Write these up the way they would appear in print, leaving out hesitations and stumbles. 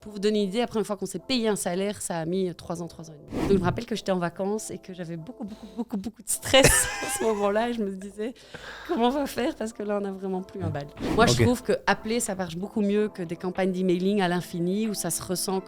Pour vous donner une idée, après une fois qu'on s'est payé un salaire, ça a mis 3 ans et demi. Donc je me rappelle que j'étais en vacances et que j'avais beaucoup de stress à ce moment-là. Et je me disais, comment on va faire? Parce que là, on n'a vraiment plus un bal. Moi, je trouve que appeler, ça marche beaucoup mieux que des campagnes d'emailing à l'infini où ça se ressent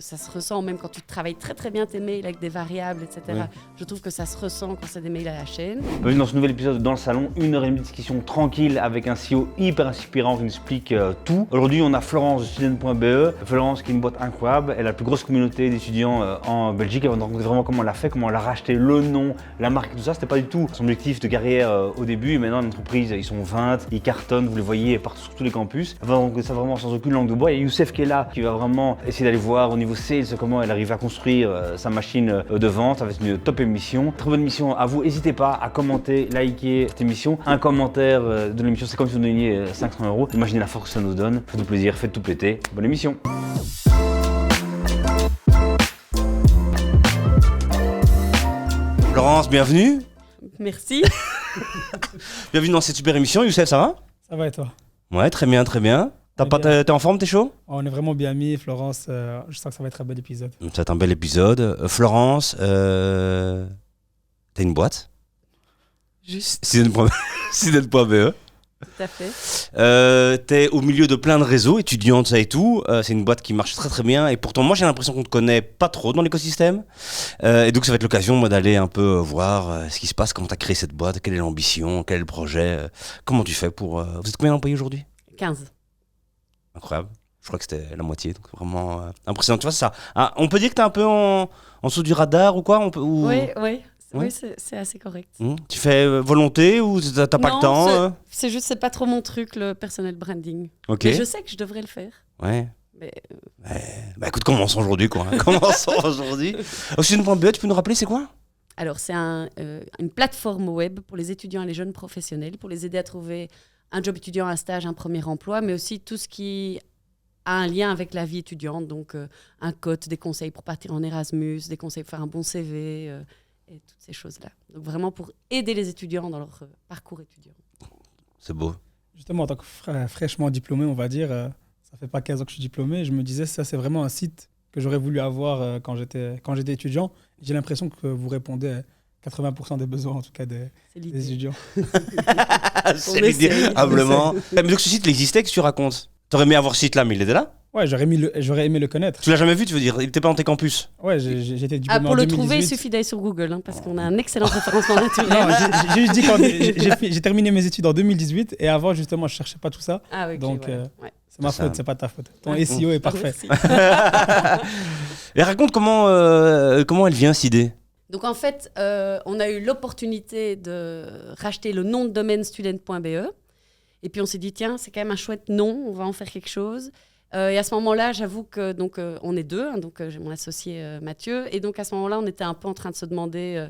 ça se ressent même quand tu travailles très très bien tes mails avec des variables, etc. Oui. Je trouve que ça se ressent quand c'est des mails à la chaîne. Bienvenue dans ce nouvel épisode dans le salon, 1h30 de discussion tranquille avec un CEO hyper inspirant qui nous explique tout. Aujourd'hui, on a Florence de Student.be. Florence qui est une boîte incroyable, elle a la plus grosse communauté d'étudiants en Belgique. Elle va nous raconter vraiment comment elle l'a fait, comment elle a racheté le nom, la marque et tout ça. C'était pas du tout son objectif de carrière au début. Et maintenant, l'entreprise, ils sont 20, ils cartonnent, vous les voyez partout sur tous les campus. Elle va raconter ça vraiment sans aucune langue de bois. Il y a Youssef qui est là, qui va vraiment essayer d'aller voir au niveau sales comment elle arrive à construire sa machine de vente. Ça va être une top émission. Très bonne émission à vous. N'hésitez pas à commenter, liker cette émission. Un commentaire de l'émission, c'est comme si vous donniez 500 €. Imaginez la force que ça nous donne. Faites-vous plaisir, faites tout péter. Bonne émission. Florence, bienvenue. Merci. Bienvenue dans cette super émission. Youssef, ça va? Ça va et toi? Ouais, très bien, très bien. T'es en forme, t'es chaud? On est vraiment bien mis, Florence. Je sens que ça va être un bel épisode. Ça va être un bel épisode. Florence, t'as une boîte? Juste. Student.be. Tout à fait. T'es au milieu de plein de réseaux, étudiants, ça et tout. C'est une boîte qui marche très très bien. Et pourtant, moi, j'ai l'impression qu'on te connaît pas trop dans l'écosystème. Et donc, ça va être l'occasion, moi, d'aller un peu voir ce qui se passe, comment t'as créé cette boîte, quelle est l'ambition, quel est le projet. Comment tu fais pour... Vous êtes combien d'employés aujourd'hui? 15. Incroyable. Je crois que c'était la moitié, donc vraiment impressionnant. Tu vois, c'est ça. Ah, on peut dire que t'es un peu en dessous du radar ou quoi? Oui, c'est assez correct. Tu fais volonté ou t'as pas le temps? C'est juste, c'est pas trop mon truc, le personal branding. Ok. Mais je sais que je devrais le faire. Ouais. Mais Bah écoute, commençons aujourd'hui, quoi. Commençons aujourd'hui. Student.be, tu peux nous rappeler, c'est quoi? Alors, c'est une plateforme web pour les étudiants et les jeunes professionnels, pour les aider à trouver un job étudiant, un stage, un premier emploi, mais aussi tout ce qui a un lien avec la vie étudiante. Donc, un code, des conseils pour partir en Erasmus, des conseils pour faire un bon CV... et toutes ces choses-là. Donc vraiment pour aider les étudiants dans leur parcours étudiant. C'est beau. Justement, en tant que fraîchement diplômé, on va dire, ça fait pas 15 ans que je suis diplômé, je me disais, ça c'est vraiment un site que j'aurais voulu avoir quand j'étais étudiant. J'ai l'impression que vous répondez à 80% des besoins, en tout cas des étudiants. C'est l'idée, humblement. Mais donc ce site, il existait, que tu racontes? T'aurais aimé avoir ce site-là, mais il était là? Ouais, j'aurais aimé le connaître. Tu l'as jamais vu, tu veux dire? Il n'était pas dans tes campus? Ouais, j'étais diplômé pour en 2018. le trouver, il suffit d'aller sur Google, parce qu'on a un excellent référencement naturel. Non, j'ai juste dit quand j'ai terminé mes études en 2018 et avant, justement, je cherchais pas tout ça. Ah, ok, donc, voilà. c'est ma faute, c'est pas ta faute. Ton SEO est parfait. Et raconte comment elle vient, cette idée? Donc, en fait, on a eu l'opportunité de racheter le nom de domaine student.be. Et puis, on s'est dit, tiens, c'est quand même un chouette nom, on va en faire quelque chose. Et à ce moment-là, j'avoue que on est deux, donc j'ai mon associé Mathieu. Et donc, à ce moment-là, on était un peu en train de se demander...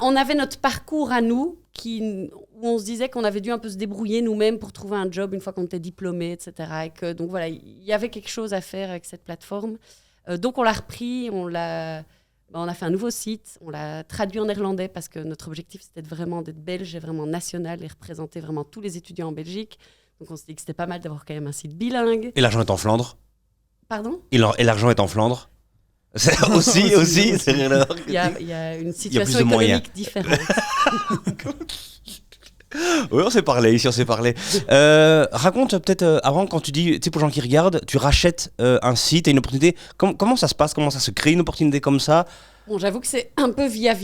on avait notre parcours à nous, où on se disait qu'on avait dû un peu se débrouiller nous-mêmes pour trouver un job une fois qu'on était diplômé, etc. Et que, donc voilà, il y avait quelque chose à faire avec cette plateforme. Donc, on l'a repris, on a fait un nouveau site, on l'a traduit en néerlandais parce que notre objectif, c'était vraiment d'être belge et vraiment national et représenter vraiment tous les étudiants en Belgique. Donc, on s'est dit que c'était pas mal d'avoir quand même un site bilingue. Et l'argent est en Flandre? Pardon? Et l'argent est en Flandre? C'est aussi. C'est rien. Il y a une situation économique différente. Oui, on s'est parlé ici, raconte peut-être avant, quand tu dis, tu sais, pour les gens qui regardent, tu rachètes un site et une opportunité. Comment ça se passe? Comment ça se crée une opportunité comme ça? Bon, j'avoue que c'est un peu via.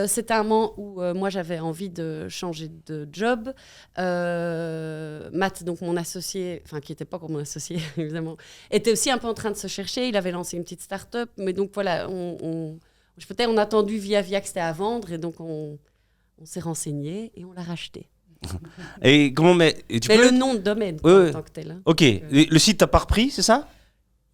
C'était un moment où moi, j'avais envie de changer de job. Matt, donc mon associé, qui n'était pas comme mon associé, évidemment, était aussi un peu en train de se chercher. Il avait lancé une petite start-up. Mais donc, voilà, on a attendu via que c'était à vendre. Et donc, on s'est renseigné et on l'a racheté. Et comment le nom de domaine en tant que tel. Hein. Ok. Le site t'as pas repris, c'est ça?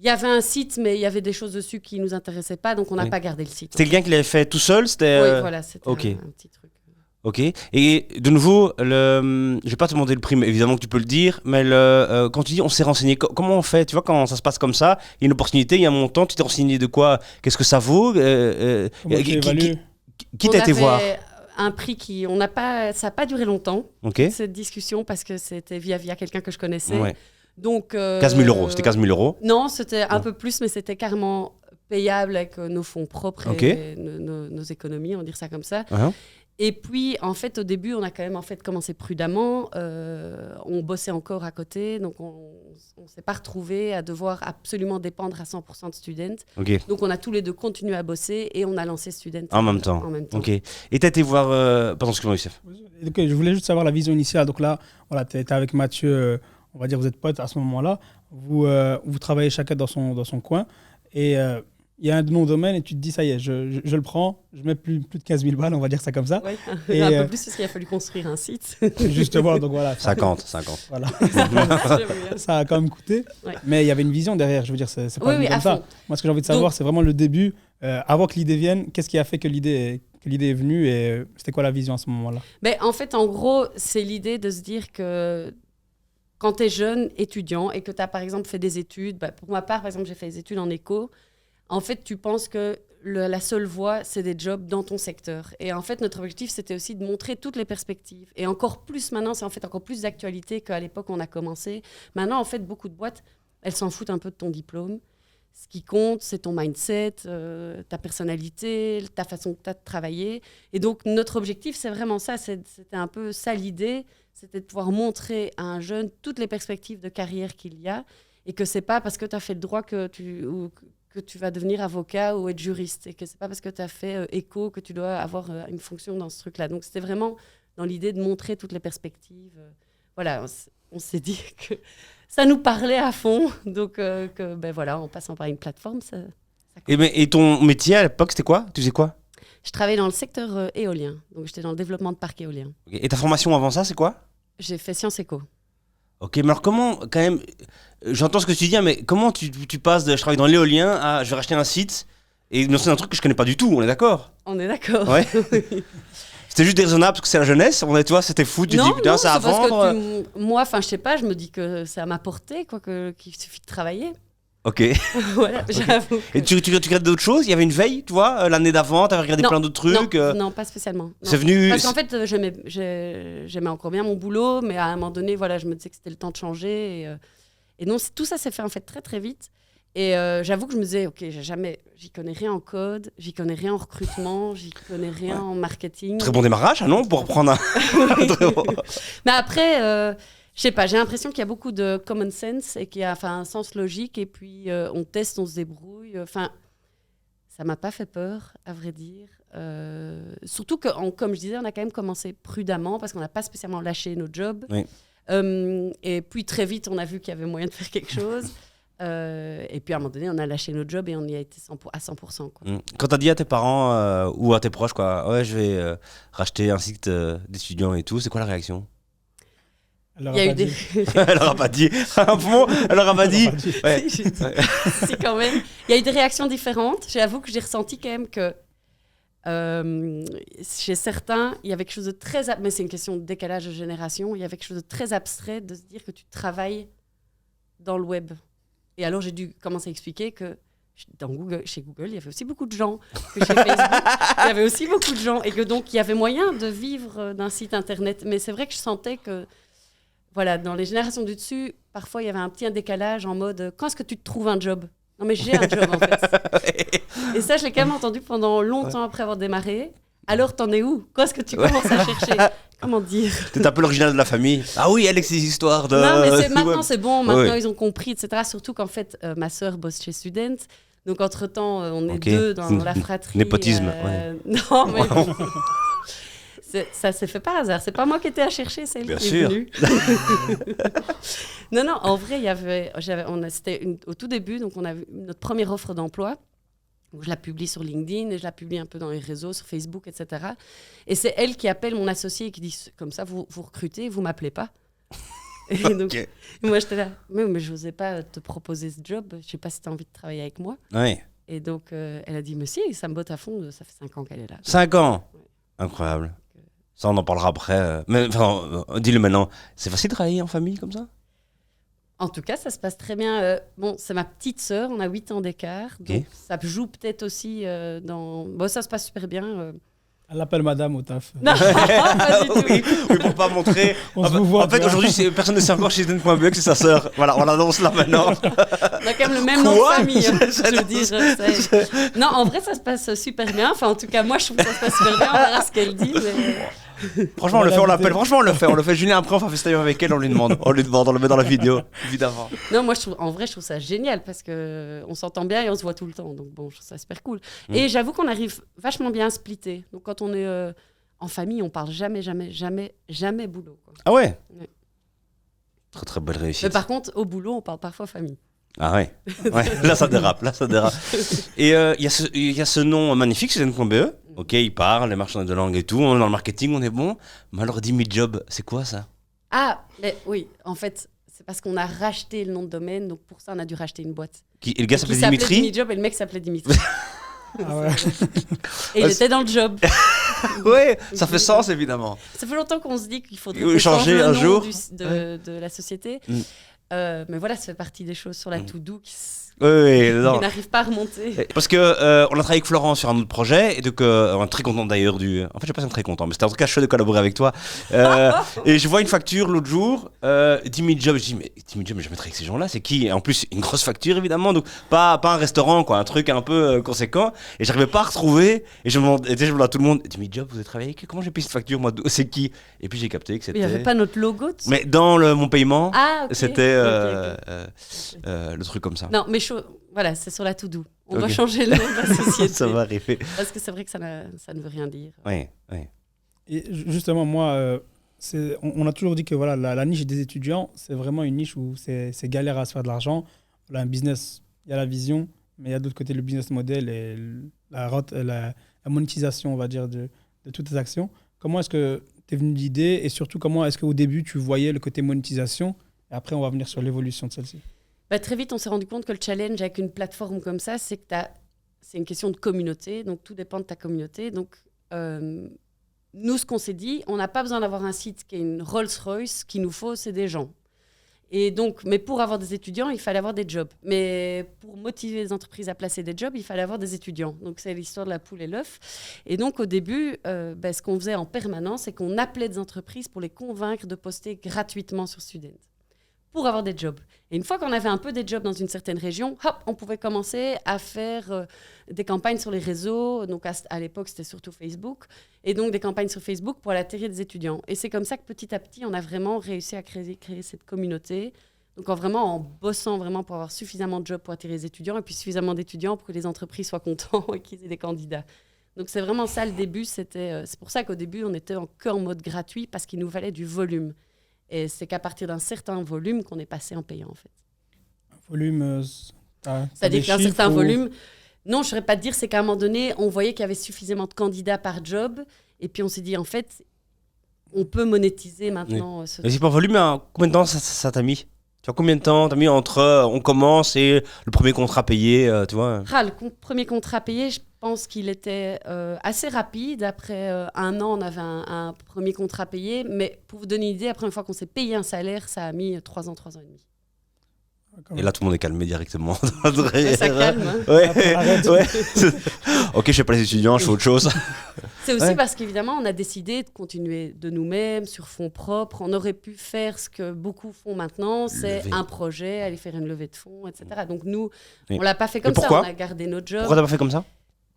Il y avait un site, mais il y avait des choses dessus qui nous intéressaient pas, donc on n'a pas gardé le site. C'était quelqu'un qui l'avait fait tout seul, c'était. Oui, voilà, c'était un petit truc. Ok. Et de nouveau, je vais pas te demander le prix, mais évidemment que tu peux le dire. Mais quand tu dis on s'est renseigné, comment on fait? Tu vois, quand ça se passe comme ça, il y a une opportunité, il y a un montant, tu t'es renseigné de quoi? Qu'est-ce que ça vaut? Qui t'a été voir? Un prix ça n'a pas duré longtemps, okay. Cette discussion, parce que c'était via quelqu'un que je connaissais. Ouais. Donc, 15 000 euros, c'était 15 000 euros. Non, c'était un Non. peu plus, mais c'était carrément payable avec nos fonds propres Ok. et nos économies, on va dire ça comme ça. Uh-huh. Et puis, en fait, au début, on a quand même commencé prudemment. On bossait encore à côté, donc on ne s'est pas retrouvés à devoir absolument dépendre à 100% de Student. Ok, Donc, on a tous les deux continué à bosser et on a lancé Student en même temps. En même temps. Ok. Et t'as été voir... Pardon, excuse-moi, Youssef. Donc, je voulais juste savoir la vision initiale. Donc là, voilà, tu étais avec Mathieu, on va dire vous êtes potes à ce moment-là. Vous travaillez chacun dans son coin. Et il y a un nom de domaine et tu te dis, ça y est, je le prends, je mets plus de 15 000 balles, on va dire ça comme ça. Ouais, Et, un peu plus parce qu'il a fallu construire un site. Justement, donc voilà. 50. Voilà. Oui, Ça a quand même coûté. Ouais. Mais il y avait une vision derrière, je veux dire, c'est pas venu à comme ça. fond. Moi, ce que j'ai envie de savoir, Donc- c'est vraiment le début. Avant que l'idée vienne, qu'est-ce qui a fait que l'idée est venue et c'était quoi la vision à ce moment-là? Ben, en fait, en gros, c'est l'idée de se dire que quand tu es jeune étudiant et que tu as, par exemple, fait des études, ben, pour ma part, par exemple, j'ai fait des études en éco, en fait, tu penses que la seule voie, c'est des jobs dans ton secteur. Et en fait, notre objectif, c'était aussi de montrer toutes les perspectives. Et encore plus maintenant, c'est en fait encore plus d'actualité qu'à l'époque où on a commencé. Maintenant, en fait, beaucoup de boîtes, elles s'en foutent un peu de ton diplôme. Ce qui compte, c'est ton mindset, ta personnalité, ta façon que tu as de travailler. Et donc, notre objectif, c'est vraiment ça. C'était un peu ça l'idée. C'était de pouvoir montrer à un jeune toutes les perspectives de carrière qu'il y a. Et que c'est pas parce que tu as fait le droit que tu vas devenir avocat ou être juriste. Et que c'est pas parce que tu as fait éco que tu dois avoir une fonction dans ce truc-là. Donc, c'était vraiment dans l'idée de montrer toutes les perspectives. Voilà, on s'est dit que ça nous parlait à fond. Donc, ben voilà, en passant par une plateforme, ça Et ton métier à l'époque, c'était quoi? Tu faisais quoi? Je travaillais dans le secteur éolien. Donc, j'étais dans le développement de parcs éoliens. Ok. Et ta formation avant ça, c'est quoi? J'ai fait Sciences Éco. Ok, mais alors comment, quand même, j'entends ce que tu dis, hein, mais comment tu passes de je travaille dans l'éolien à je vais racheter un site et non, c'est un truc que je connais pas du tout, on est d'accord? On est d'accord. Ouais. C'était juste déraisonnable parce que c'est la jeunesse, tu vois, c'était fou, tu te dis putain, ça à c'est parce vendre. que moi, enfin, je sais pas, je me dis que c'est à ma portée, quoi, qu'il suffit de travailler. Ok. Voilà, j'avoue. Et tu regardes d'autres choses? Il y avait une veille, tu vois, l'année d'avant, t'avais regardé Non, plein d'autres trucs. Non, pas spécialement. Non. C'est venu. Parce qu'en fait, j'aimais encore bien mon boulot, mais à un moment donné, voilà, je me disais que c'était le temps de changer. Et non, tout ça s'est fait en fait très très vite. Et j'avoue que je me disais, ok, j'y connais rien en code, j'y connais rien en recrutement, j'y connais rien en marketing. Très bon démarrage, ah non, pour reprendre un. Très bon. Mais après, je sais pas, j'ai l'impression qu'il y a beaucoup de common sense et qu'il y a un sens logique. Et puis, on teste, on se débrouille. Enfin, ça m'a pas fait peur, à vrai dire. Surtout que, comme je disais, on a quand même commencé prudemment parce qu'on n'a pas spécialement lâché nos jobs. Oui. Et puis, très vite, on a vu qu'il y avait moyen de faire quelque chose. Et puis, à un moment donné, on a lâché nos jobs et on y a été à 100%. Quoi. Quand t'as dit à tes parents ou à tes proches, quoi, ouais, je vais racheter un site d'étudiants et tout, c'est quoi la réaction? Il y a eu des... Elle leur a pas dit. Bon, elle leur a pas dit. Ouais. Si, si, quand même. Il y a eu des réactions différentes. J'avoue que j'ai ressenti quand même que chez certains, il y avait quelque chose de très... Mais c'est une question de décalage de génération. Il y avait quelque chose de très abstrait de se dire que tu travailles dans le web. Et alors, j'ai dû commencer à expliquer que chez Google, il y avait aussi beaucoup de gens. Que chez Facebook, il y avait aussi beaucoup de gens. Et que donc, il y avait moyen de vivre d'un site Internet. Mais c'est vrai que je sentais que... Voilà, dans les générations du dessus, parfois il y avait un petit décalage en mode quand est-ce que tu te trouves un job? Non, mais j'ai un job en fait. Et ça, je l'ai quand même entendu pendant longtemps après avoir démarré. Alors, t'en es où? Quand est-ce que tu commences à chercher? Comment dire? T'es un peu l'original de la famille. Ah oui, Alex, ces histoires de. Non, mais maintenant c'est bon, maintenant Ouais. ils ont compris, etc. Surtout qu'en fait, ma sœur bosse chez Student. Donc, entre-temps, on est Ok. deux dans la fratrie. Népotisme, Non, mais. Ça s'est fait par hasard. C'est pas moi qui étais à chercher, c'est elle Bien qui sûr. est venue. Non, en vrai, c'était au tout début, donc on a vu notre première offre d'emploi. Donc je la publie sur LinkedIn et je la publie un peu dans les réseaux, sur Facebook, etc. Et c'est elle qui appelle mon associé et qui dit comme ça, vous recrutez, vous m'appelez pas. Et donc, Ok. moi, j'étais là, mais je n'osais pas te proposer ce job. Je sais pas si tu as envie de travailler avec moi. Ouais. Et donc, elle a dit, mais si, ça me botte à fond. Ça fait 5 ans qu'elle est là. 5 ans. Ouais. Incroyable. Ça, on en parlera après. Mais enfin, dis-le maintenant. C'est facile de travailler en famille comme ça? En tout cas, ça se passe très bien. Bon, c'est ma petite sœur, on a 8 ans d'écart. Ok. Donc, ça joue peut-être aussi dans... Bon, ça se passe super bien. Elle appelle madame au taf. Non, pas du tout. Oui, pour pas montrer. On se vous voit, En fait, tu vois. aujourd'hui, personne ne sait encore chez Student.be que c'est sa sœur. Voilà, on l'annonce là maintenant. On a quand même le même nom de Quoi famille. Hein, je veux dire. Non, en vrai, ça se passe super bien. Enfin, en tout cas, moi, je trouve que ça se passe super bien. On verra ce qu'elle dit. Mais... Franchement, on le fait, on l'appelle. Franchement, on le fait. On le fait. Julien, après, on va FaceTime avec elle, on lui demande. On le met dans la vidéo, évidemment. Non, moi, en vrai, je trouve ça génial parce qu'on s'entend bien et on se voit tout le temps. Donc, bon, je trouve ça super cool. Et j'avoue qu'on arrive vachement bien à splitter. Donc, quand on est en famille, on parle jamais boulot. Quoi. Ah ouais? Ouais. Très, très belle réussite. Mais par contre, au boulot, on parle parfois famille. Ah ouais. Là, ça dérape. Et il y a ce nom magnifique, Student.be. Ok, il parle, les marchands de langue et tout. On est dans le marketing, on est bon. Mais alors, 10 000 jobs, c'est quoi ça? Ah, mais oui, en fait, c'est parce qu'on a racheté le nom de domaine. Donc, pour ça, on a dû racheter une boîte. Et le gars Qui s'appelait s'appelait Dimitri? Dimijob et le mec s'appelait Dimitri. Ah ouais. Et il était dans le job. Ouais, ça fait sens évidemment. Ça fait longtemps qu'on se dit qu'il faudrait Oui, qu'on changer change le un nom jour. de la société. Mm. Mais voilà, ça fait partie des choses sur la to-do qui Oui, non. n'arrivent pas à remonter. Parce que on a travaillé avec Florent sur un autre projet et donc on est très content d'ailleurs du. En fait, je sais pas si on est très content, mais c'était en tout cas chouette de collaborer avec toi. Et je vois une facture l'autre jour, 10 000 jobs. Je dis mais 10 000 jobs, mais je mettrai avec ces gens-là, c'est qui? Et en plus une grosse facture évidemment, donc pas un restaurant quoi, un truc un peu conséquent. Et j'arrivais pas à retrouver. Et je me demande à tout le monde, 10 000 jobs, vous avez travaillé avec? Comment j'ai payé cette facture moi? C'est qui? Et puis j'ai capté que Mais il n'y c'était. avait pas notre logo dessus. Mais dans mon paiement, Ah, ok. c'était Ok. le truc comme ça. Non, mais voilà, c'est sur la to-do. On doit Ok. changer le nom de la société. Ça va arriver. Parce que c'est vrai que ça ne veut rien dire. Oui. Et justement, moi, on a toujours dit que voilà, la niche des étudiants, c'est vraiment une niche où c'est galère à se faire de l'argent. Voilà, un business, il y a la vision, mais il y a d'autre côté le business model et la monétisation, on va dire, de toutes tes actions. Comment est-ce que tu es venu l'idée et surtout, comment est-ce qu'au début, tu voyais le côté monétisation et après, on va venir sur l'évolution de celle-ci. Bah, très vite, on s'est rendu compte que le challenge avec une plateforme comme ça, c'est que c'est une question de communauté. Donc, tout dépend de ta communauté. Donc, nous, ce qu'on s'est dit, on n'a pas besoin d'avoir un site qui est une Rolls-Royce. Ce qu'il nous faut, c'est des gens. Et donc, mais pour avoir des étudiants, il fallait avoir des jobs. Mais pour motiver les entreprises à placer des jobs, il fallait avoir des étudiants. Donc, c'est l'histoire de la poule et l'œuf. Et donc, au début, ce qu'on faisait en permanence, c'est qu'on appelait des entreprises pour les convaincre de poster gratuitement sur Student pour avoir des jobs. Et une fois qu'on avait un peu des jobs dans une certaine région, hop, on pouvait commencer à faire des campagnes sur les réseaux. Donc, à l'époque, c'était surtout Facebook. Et donc, des campagnes sur Facebook pour aller atterrir des étudiants. Et c'est comme ça que petit à petit, on a vraiment réussi à créer cette communauté. Donc, en bossant vraiment pour avoir suffisamment de jobs pour attirer les étudiants et puis suffisamment d'étudiants pour que les entreprises soient contents et qu'ils aient des candidats. Donc, c'est vraiment ça le début. C'est pour ça qu'au début, on était en mode gratuit parce qu'il nous fallait du volume. Et c'est qu'à partir d'un certain volume qu'on est passé en payant, en fait. Volume, c'est-à-dire qu'un certain volume... Non, je ne saurais pas te dire, c'est qu'à un moment donné, on voyait qu'il y avait suffisamment de candidats par job. Et puis, on s'est dit, en fait, on peut monétiser maintenant ce Mais c'est pas volume, mais combien de temps ça t'a mis? Tu vois, combien de temps t'as mis entre on commence et le premier contrat payé, tu vois? Le premier contrat payé, je pense qu'il était assez rapide. Après un an, on avait un premier contrat payé. Mais pour vous donner une idée, la première fois qu'on s'est payé un salaire, ça a mis 3 ans et demi. Et là, tout le monde est calmé directement. Ouais, ça calme. Hein. Ouais. Ok, je fais pas les étudiants, je fais autre chose. C'est aussi parce qu'évidemment, on a décidé de continuer de nous-mêmes, sur fonds propres. On aurait pu faire ce que beaucoup font maintenant, c'est un projet, aller faire une levée de fonds, etc. Donc nous, on l'a pas fait comme ça, on a gardé notre job. Pourquoi t'as pas fait comme ça?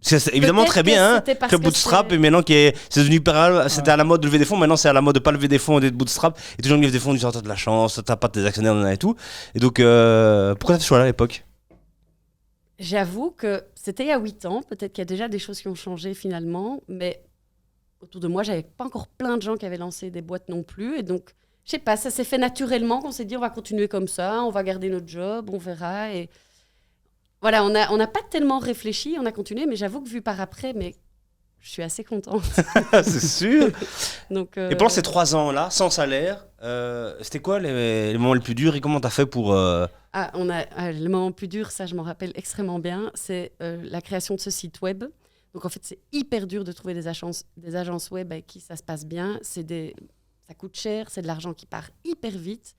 C'est évidemment très bien, hein, que Bootstrap, et maintenant c'est devenu c'était à la mode de lever des fonds, maintenant c'est à la mode de pas lever des fonds et d'être Bootstrap, et toujours lever des fonds, tu as de la chance, t'as pas tes actionnaires et tout. Et donc, pourquoi t'as fait ce choix-là à l'époque? J'avoue que c'était il y a 8 ans, peut-être qu'il y a déjà des choses qui ont changé finalement, mais autour de moi, j'avais pas encore plein de gens qui avaient lancé des boîtes non plus, et donc, je sais pas, ça s'est fait naturellement qu'on s'est dit on va continuer comme ça, on va garder notre job, on verra, et... Voilà, on n'a pas tellement réfléchi, on a continué, mais j'avoue que vu par après, mais je suis assez contente. C'est sûr. Donc, Et pendant ces 3 ans-là, sans salaire, c'était quoi les moments les plus durs et comment t'as fait pour... le moment le plus dur, ça je m'en rappelle extrêmement bien, c'est la création de ce site web. Donc en fait, c'est hyper dur de trouver des agences web avec qui ça se passe bien. Ça coûte cher, c'est de l'argent qui part hyper vite.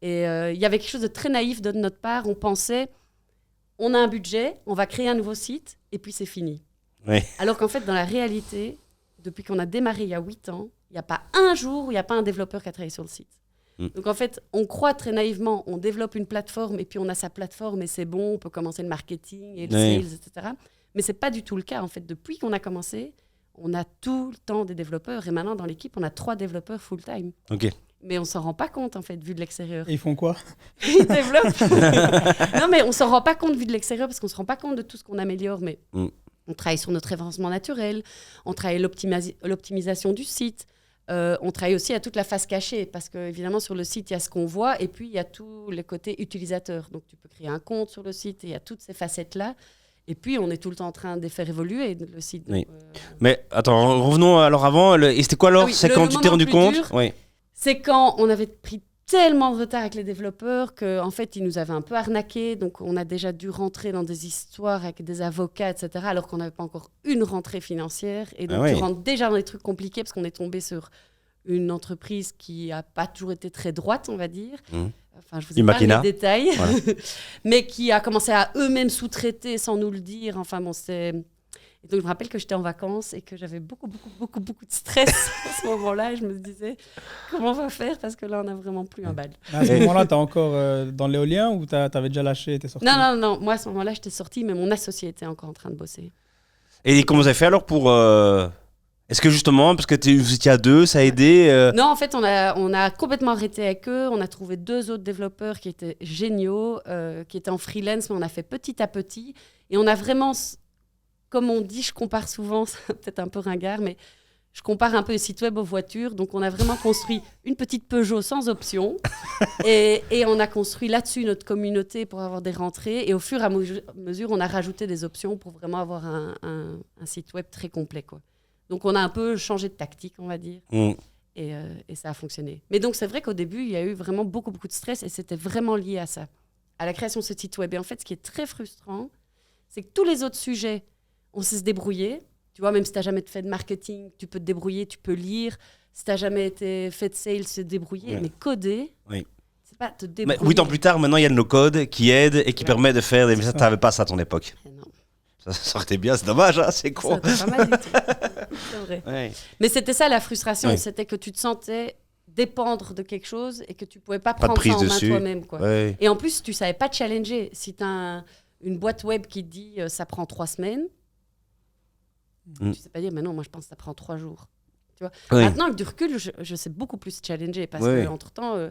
Et il y avait quelque chose de très naïf de notre part. On pensait... On a un budget, on va créer un nouveau site, et puis c'est fini. Oui. Alors qu'en fait, dans la réalité, depuis qu'on a démarré il y a 8 ans, il n'y a pas un jour où il n'y a pas un développeur qui a travaillé sur le site. Donc en fait, on croit très naïvement, on développe une plateforme et puis on a sa plateforme et c'est bon, on peut commencer le marketing et le sales, etc. Mais ce n'est pas du tout le cas. En fait, depuis qu'on a commencé, on a tout le temps des développeurs. Et maintenant, dans l'équipe, on a 3 développeurs full-time. Ok. Mais on ne s'en rend pas compte, en fait, vu de l'extérieur. Et ils font quoi? Ils développent. Non, mais on ne s'en rend pas compte vu de l'extérieur parce qu'on ne se rend pas compte de tout ce qu'on améliore. Mais on travaille sur notre référencement naturel, on travaille l'optimisation du site. On travaille aussi à toute la face cachée parce qu'évidemment, sur le site, il y a ce qu'on voit et puis il y a tous les côtés utilisateurs. Donc, tu peux créer un compte sur le site et il y a toutes ces facettes-là. Et puis, on est tout le temps en train de faire évoluer le site. Oui. Donc, Mais attends, revenons alors avant. Et c'était quoi alors? C'est quand tu t'es rendu compte? Oui. C'est quand on avait pris tellement de retard avec les développeurs qu'en fait, ils nous avaient un peu arnaqués. Donc, on a déjà dû rentrer dans des histoires avec des avocats, etc., alors qu'on n'avait pas encore une rentrée financière. Et donc, tu rentres déjà dans des trucs compliqués parce qu'on est tombé sur une entreprise qui n'a pas toujours été très droite, on va dire. Enfin, je vous ai pas les détails. Voilà. Mais qui a commencé à eux-mêmes sous-traiter sans nous le dire. Enfin, bon, c'est... Et donc, je me rappelle que j'étais en vacances et que j'avais beaucoup de stress à ce moment-là. Et je me disais, comment on va faire? Parce que là, on n'a vraiment plus un bal. À ce moment-là, tu es encore dans l'éolien ou tu avais déjà lâché et tu es sorti? Non. Moi, à ce moment-là, j'étais sortie, mais mon associé était encore en train de bosser. Et comment vous avez fait alors pour... Est-ce que justement, parce que vous étiez à 2, ça a aidé Non, en fait, on a complètement arrêté avec eux. On a trouvé 2 autres développeurs qui étaient géniaux, qui étaient en freelance, mais on a fait petit à petit. Et on a vraiment... Comme on dit, je compare souvent, c'est peut-être un peu ringard, mais je compare un peu les sites web aux voitures. Donc, on a vraiment construit une petite Peugeot sans option. et on a construit là-dessus notre communauté pour avoir des rentrées. Et au fur et à mesure, on a rajouté des options pour vraiment avoir un site web très complet, quoi. Donc, on a un peu changé de tactique, on va dire. Et ça a fonctionné. Mais donc, c'est vrai qu'au début, il y a eu vraiment beaucoup de stress et c'était vraiment lié à ça, à la création de ce site web. Et en fait, ce qui est très frustrant, c'est que tous les autres sujets, on sait se débrouiller. Tu vois, même si tu n'as jamais fait de marketing, tu peux te débrouiller, tu peux lire. Si tu n'as jamais été fait de sales, se débrouiller. Mais coder, c'est pas te débrouiller. Mais 8 ans plus tard, maintenant, il y a le no-code qui aide et qui permet de faire des... Mais ça, tu n'avais pas ça à ton époque. Non. Ça sortait bien, c'est dommage, hein, c'est con. Ça pas mal du tout. C'est vrai. Ouais. Mais c'était ça la frustration, c'était que tu te sentais dépendre de quelque chose et que tu ne pouvais pas prendre ça en main toi-même. Quoi. Ouais. Et en plus, tu ne savais pas te challenger. Si tu as une boîte web qui te dit ça prend 3 semaines, tu ne sais pas dire, mais non, moi je pense que ça prend 3 jours. Tu vois. Maintenant, avec du recul, je sais beaucoup plus challenger parce qu'entre-temps,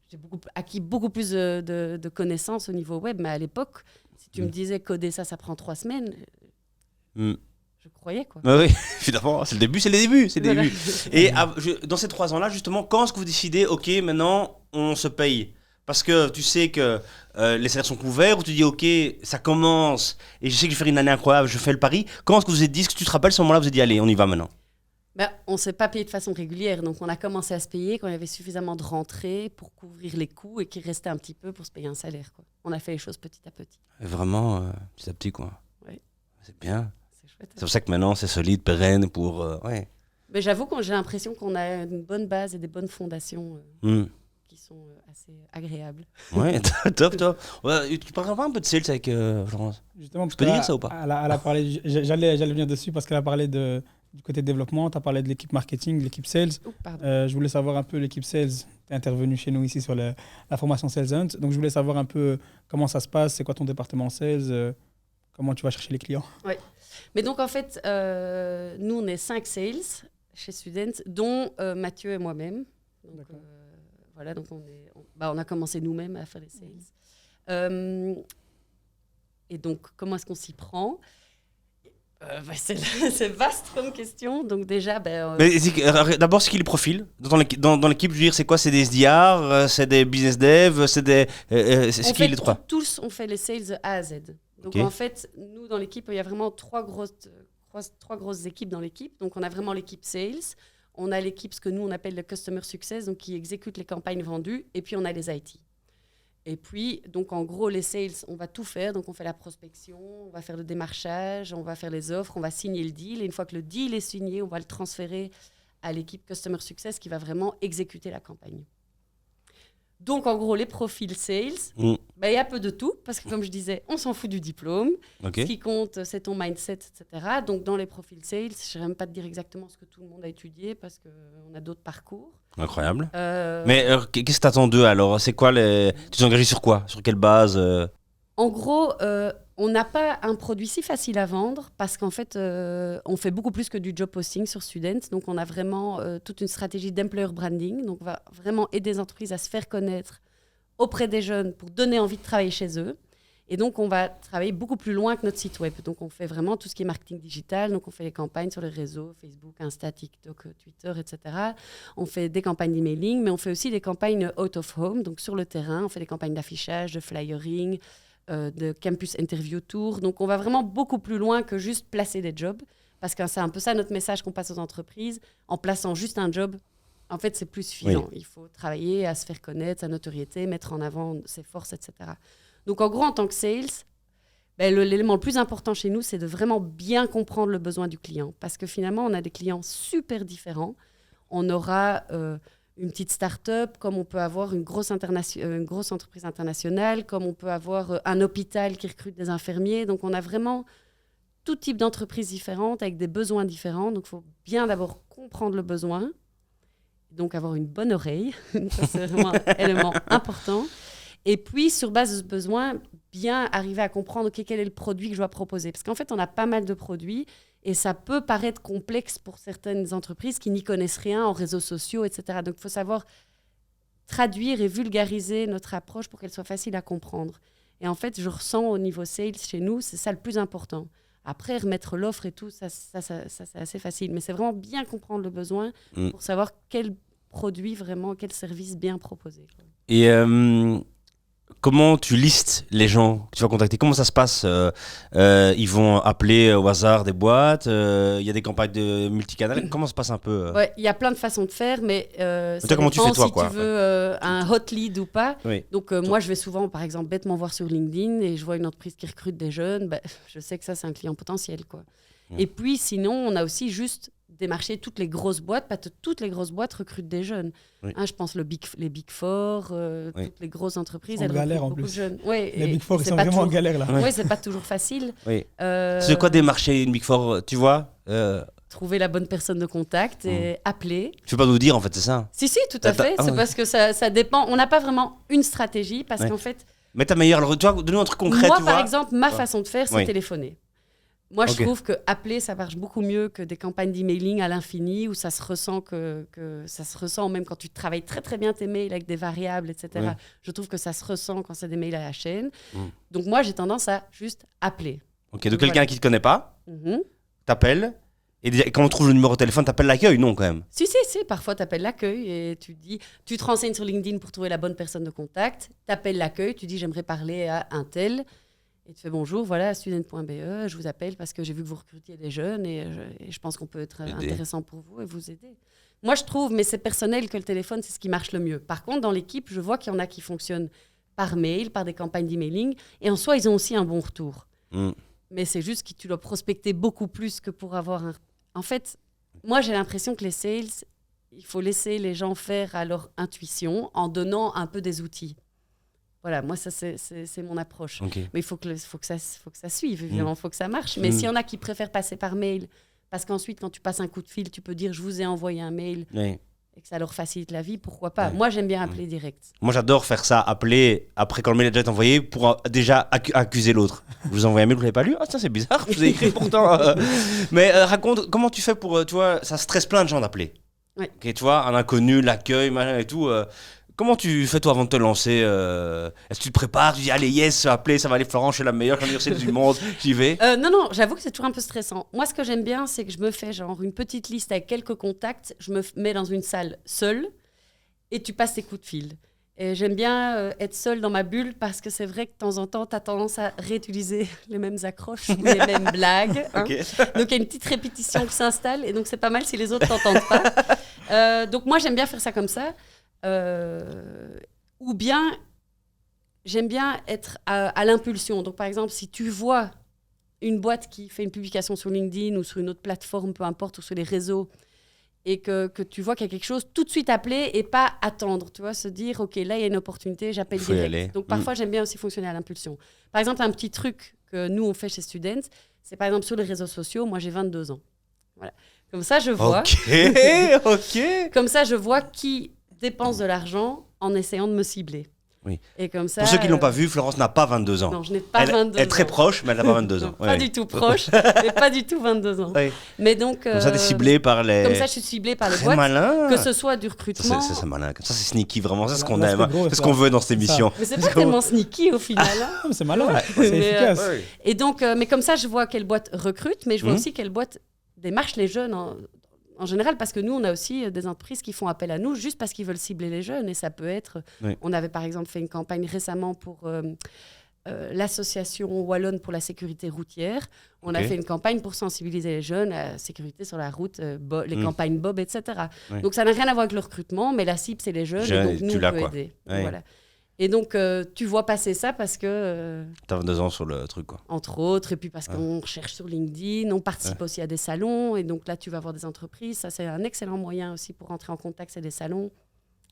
j'ai acquis beaucoup plus de connaissances au niveau web. Mais à l'époque, si tu me disais coder ça prend 3 semaines, je croyais, quoi. Oui, évidemment, c'est le début. Voilà. Et dans ces 3 ans-là, justement, quand est-ce que vous décidez, OK, maintenant, on se paye? Parce que tu sais que les salaires sont couverts, ou tu dis, OK, ça commence, et je sais que je vais faire une année incroyable, je fais le pari. Quand est-ce que vous êtes dit, est-ce que tu te rappelles, ce moment-là, vous avez dit, allez, on y va maintenant? On ne s'est pas payé de façon régulière, donc on a commencé à se payer quand il y avait suffisamment de rentrées pour couvrir les coûts et qu'il restait un petit peu pour se payer un salaire, quoi. On a fait les choses petit à petit. Et vraiment, petit à petit, quoi. Oui. C'est bien. C'est chouette. C'est pour ça que maintenant, c'est solide, pérenne, pour... Mais j'avoue que j'ai l'impression qu'on a une bonne base et des bonnes fondations qui sont assez agréables. Ouais, top. Tu parleras pas un peu de sales avec Florence? Justement, tu peux dire ça ou pas? Elle a parlé, j'allais venir dessus parce qu'elle a parlé du côté développement, tu as parlé de l'équipe marketing, de l'équipe sales. Je voulais savoir un peu l'équipe sales. Tu es intervenu chez nous ici sur la formation Sales Hunt. Donc, je voulais savoir un peu comment ça se passe, c'est quoi ton département sales, comment tu vas chercher les clients. Oui. Mais donc, en fait, nous, on est 5 sales chez Student, dont Mathieu et moi-même. Donc, voilà, donc on a commencé nous-mêmes à faire les sales. Et donc, comment est-ce qu'on s'y prend? C'est vaste comme question. Donc déjà, mais d'abord, c'est qui les profils dans l'équipe? Je veux dire, c'est quoi? C'est des SDR, c'est des business dev, c'est qui les 3? Tous, on fait les sales A à Z. Donc en fait, nous, dans l'équipe, il y a vraiment 3 grosses équipes dans l'équipe. Donc on a vraiment l'équipe sales, on a l'équipe, ce que nous, on appelle le customer success, donc qui exécute les campagnes vendues, et puis on a les IT. Et puis, donc en gros, les sales, on va tout faire. Donc on fait la prospection, on va faire le démarchage, on va faire les offres, on va signer le deal. Et une fois que le deal est signé, on va le transférer à l'équipe Customer Success qui va vraiment exécuter la campagne. Donc, en gros, les profils sales, il y a peu de tout, parce que comme je disais, on s'en fout du diplôme. Ok. Ce qui compte, c'est ton mindset, etc. Donc, dans les profils sales, je ne saurais même pas te dire exactement ce que tout le monde a étudié, parce qu'on a d'autres parcours. Incroyable. Mais qu'est-ce que t'attends d'eux alors? C'est quoi tu t'es engagé sur quoi? Sur quelle base? En gros, on n'a pas un produit si facile à vendre parce qu'en fait, on fait beaucoup plus que du job posting sur Student. Donc, on a vraiment toute une stratégie d'employer branding. Donc, on va vraiment aider les entreprises à se faire connaître auprès des jeunes pour donner envie de travailler chez eux. Et donc, on va travailler beaucoup plus loin que notre site web. Donc, on fait vraiment tout ce qui est marketing digital. Donc, on fait les campagnes sur les réseaux, Facebook, Insta, TikTok, Twitter, etc. On fait des campagnes d'emailing, mais on fait aussi des campagnes out of home, donc sur le terrain. On fait des campagnes d'affichage, de flyering, de campus interview tour. Donc, on va vraiment beaucoup plus loin que juste placer des jobs. Parce que c'est un peu ça notre message qu'on passe aux entreprises. En plaçant juste un job, en fait, c'est plus suffisant. Oui. Il faut travailler à se faire connaître, sa notoriété, mettre en avant ses forces, etc. Donc, en gros, en tant que sales, l'élément le plus important chez nous, c'est de vraiment bien comprendre le besoin du client. Parce que finalement, on a des clients super différents. On aura une petite start-up, comme on peut avoir une grosse entreprise internationale, comme on peut avoir un hôpital qui recrute des infirmiers. Donc, on a vraiment tout type d'entreprises différentes avec des besoins différents. Donc, il faut bien d'abord comprendre le besoin. Donc, avoir une bonne oreille. Ça, c'est vraiment un élément important. Et puis, sur base de ce besoin, bien arriver à comprendre quel est le produit que je dois proposer. Parce qu'en fait, on a pas mal de produits et ça peut paraître complexe pour certaines entreprises qui n'y connaissent rien en réseaux sociaux, etc. Donc, il faut savoir traduire et vulgariser notre approche pour qu'elle soit facile à comprendre. Et en fait, je ressens au niveau sales chez nous, c'est ça le plus important. Après, remettre l'offre et tout, ça c'est assez facile. Mais c'est vraiment bien comprendre le besoin pour savoir quel produit vraiment, quel service bien proposer. Et comment tu listes les gens que tu vas contacter? Comment ça se passe? Ils vont appeler au hasard des boîtes? Il y a des campagnes de multicanal? Comment ça se passe un peu? Ouais, il y a plein de façons de faire, mais ça comment tu fais toi, si quoi. tu veux un hot lead ou pas. Oui. Donc moi, je vais souvent, par exemple, bêtement voir sur LinkedIn et je vois une entreprise qui recrute des jeunes. Je sais que ça, c'est un client potentiel, quoi. Et puis, sinon, on a aussi juste démarcher toutes les grosses boîtes. Pas toutes les grosses boîtes recrutent des jeunes. Oui. Je pense les Big Four, toutes les grosses entreprises, elles galère recrutent en beaucoup plus. de jeunes. Ouais, Les Big Four, ils sont vraiment en galère là. Oui, c'est pas toujours facile. Oui. C'est quoi démarcher une Big Four, tu vois? Trouver la bonne personne de contact et appeler. Tu peux pas nous dire en fait, c'est ça? Si, tout à fait. C'est parce que ça dépend. On n'a pas vraiment une stratégie parce qu'en fait... Mais ta meilleure... Tu vois, donne-nous un truc concret, moi, tu vois. par exemple, ma façon de faire, c'est téléphoner. Moi, je Ok. trouve que appeler, ça marche beaucoup mieux que des campagnes d'emailing à l'infini où ça se ressent ça se ressent même quand tu travailles très très bien tes mails avec des variables, etc. Oui. Je trouve que ça se ressent quand c'est des mails à la chaîne. Donc moi, j'ai tendance à juste appeler. Ok, de quelqu'un qui te connaît pas, Mhm. t'appelles. Et déjà, quand on trouve le numéro de téléphone, t'appelles l'accueil, non, quand même? Si. Parfois, tu appelles l'accueil et tu te renseignes sur LinkedIn pour trouver la bonne personne de contact. Tu appelles l'accueil, tu dis j'aimerais parler à un tel. Et tu fais bonjour, voilà, student.be, je vous appelle parce que j'ai vu que vous recrutiez des jeunes et je pense qu'on peut être intéressant pour vous et vous aider. Moi, je trouve, mais c'est personnel, que le téléphone, c'est ce qui marche le mieux. Par contre, dans l'équipe, je vois qu'il y en a qui fonctionnent par mail, par des campagnes d'emailing. Et en soi, ils ont aussi un bon retour. Mais c'est juste que tu dois prospecter beaucoup plus que pour avoir un... En fait, moi, j'ai l'impression que les sales, il faut laisser les gens faire à leur intuition en donnant un peu des outils. Voilà, moi, ça, c'est mon approche. Okay. Mais il faut que ça suive, évidemment, il faut que ça marche. Mais s'il y en a qui préfèrent passer par mail, parce qu'ensuite, quand tu passes un coup de fil, tu peux dire « je vous ai envoyé un mail Oui. » et que ça leur facilite la vie, pourquoi pas. Moi, j'aime bien appeler direct. Moi, j'adore faire ça, appeler après quand le mail est déjà envoyé pour déjà accuser l'autre. Je vous envoie un mail, vous l'avez pas lu? Ah, tiens, c'est bizarre, je vous ai écrit pourtant. Mais raconte, comment tu fais pour, tu vois, ça stresse plein de gens d'appeler. Ouais. Okay, tu vois, un inconnu, l'accueil, machin et tout. Comment tu fais toi avant de te lancer? Est-ce que tu te prépares? Tu dis allez yes, appeler, ça va aller Florent, je suis la meilleure université du monde, j'y vais. Non, j'avoue que c'est toujours un peu stressant. Moi, ce que j'aime bien, c'est que je me fais genre une petite liste avec quelques contacts, je me mets dans une salle seule et tu passes tes coups de fil. Et j'aime bien être seule dans ma bulle parce que c'est vrai que de temps en temps, tu as tendance à réutiliser les mêmes accroches ou les mêmes blagues. Hein. Okay. Donc, il y a une petite répétition qui s'installe et donc c'est pas mal si les autres t'entendent pas. Donc, moi, j'aime bien faire ça comme ça. Ou bien j'aime bien être à l'impulsion. Donc par exemple, si tu vois une boîte qui fait une publication sur LinkedIn ou sur une autre plateforme, peu importe, ou sur les réseaux, et que tu vois qu'il y a quelque chose, tout de suite appeler et pas attendre, tu vois, se dire, OK, là, il y a une opportunité, j'appelle Faut y aller. direct. Donc, parfois, j'aime bien aussi fonctionner à l'impulsion. Par exemple, un petit truc que nous, on fait chez Students, c'est par exemple sur les réseaux sociaux, moi, j'ai 22 ans. Voilà. Comme ça, je vois, Ok. comme ça, je vois qui dépense de l'argent en essayant de me cibler. Oui. Et comme ça, Pour ceux qui ne l'ont pas vu, Florence n'a pas 22 ans. non, je n'ai pas Elle 22 est très ans. proche, mais elle n'a pas 22 ans. Pas Ouais. du tout proche, mais pas du tout 22 ans. Ouais. Mais donc, Comme ça, t'es ciblé par les... comme ça, je suis ciblée par les Très boîtes, malin. que ce soit du Ça, recrutement. c'est malin. Ça, c'est sneaky, vraiment. C'est ce qu'on Là, aime. c'est gros, C'est ce ça. qu'on veut dans cette C'est ça. émission. Mais c'est pas tellement sneaky au final. hein. Ah, mais c'est malin, c'est Mais, efficace. Ouais. Et donc, mais comme ça, je vois quelle boîte recrute, mais je vois Mhm. aussi quelle boîte démarche les jeunes en général, parce que nous, on a aussi des entreprises qui font appel à nous juste parce qu'ils veulent cibler les jeunes. Et ça peut être... Oui. On avait par exemple fait une campagne récemment pour l'association Wallonne pour la sécurité routière. On a Ok. fait une campagne pour sensibiliser les jeunes à la sécurité sur la route, les Mhm. campagnes Bob, etc. Oui. Donc ça n'a rien à voir avec le recrutement, mais la cible, c'est les jeunes. Jeunes, et donc et nous, tu on l'as, peut quoi. aider. Ouais. Voilà. Et donc, tu vois passer ça parce que... T'as 22 ans sur le truc, quoi. entre autres, et puis parce Ouais. qu'on recherche sur LinkedIn, on participe aussi à des salons, et donc là, tu vas voir des entreprises. Ça, c'est un excellent moyen aussi pour rentrer en contact, c'est des salons.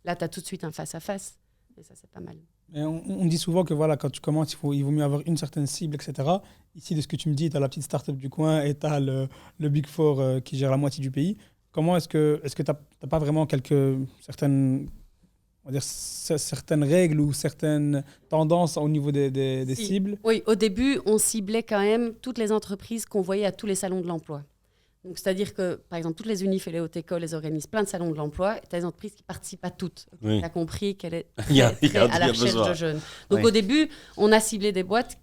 Là, tu as tout de suite un face-à-face, et ça, c'est pas mal. Et on dit souvent que voilà, quand tu commences, il vaut mieux avoir une certaine cible, etc. Ici, de ce que tu me dis, tu as la petite start-up du coin et tu as le Big Four qui gère la moitié du pays. Comment est-ce que tu n'as pas vraiment certaines, on va dire, certaines règles ou certaines tendances au niveau des Si. cibles? Oui, au début, on ciblait quand même toutes les entreprises qu'on voyait à tous les salons de l'emploi. Donc, c'est-à-dire que, par exemple, toutes les unifs et les hautes écoles, les organisent plein de salons de l'emploi, et tu as des entreprises qui participent à toutes. Oui. Tu as compris qu'elle est Il y a- très, il y a- très à il y la a recherche besoin. de jeunes. Donc, Oui. au début, on a ciblé des boîtes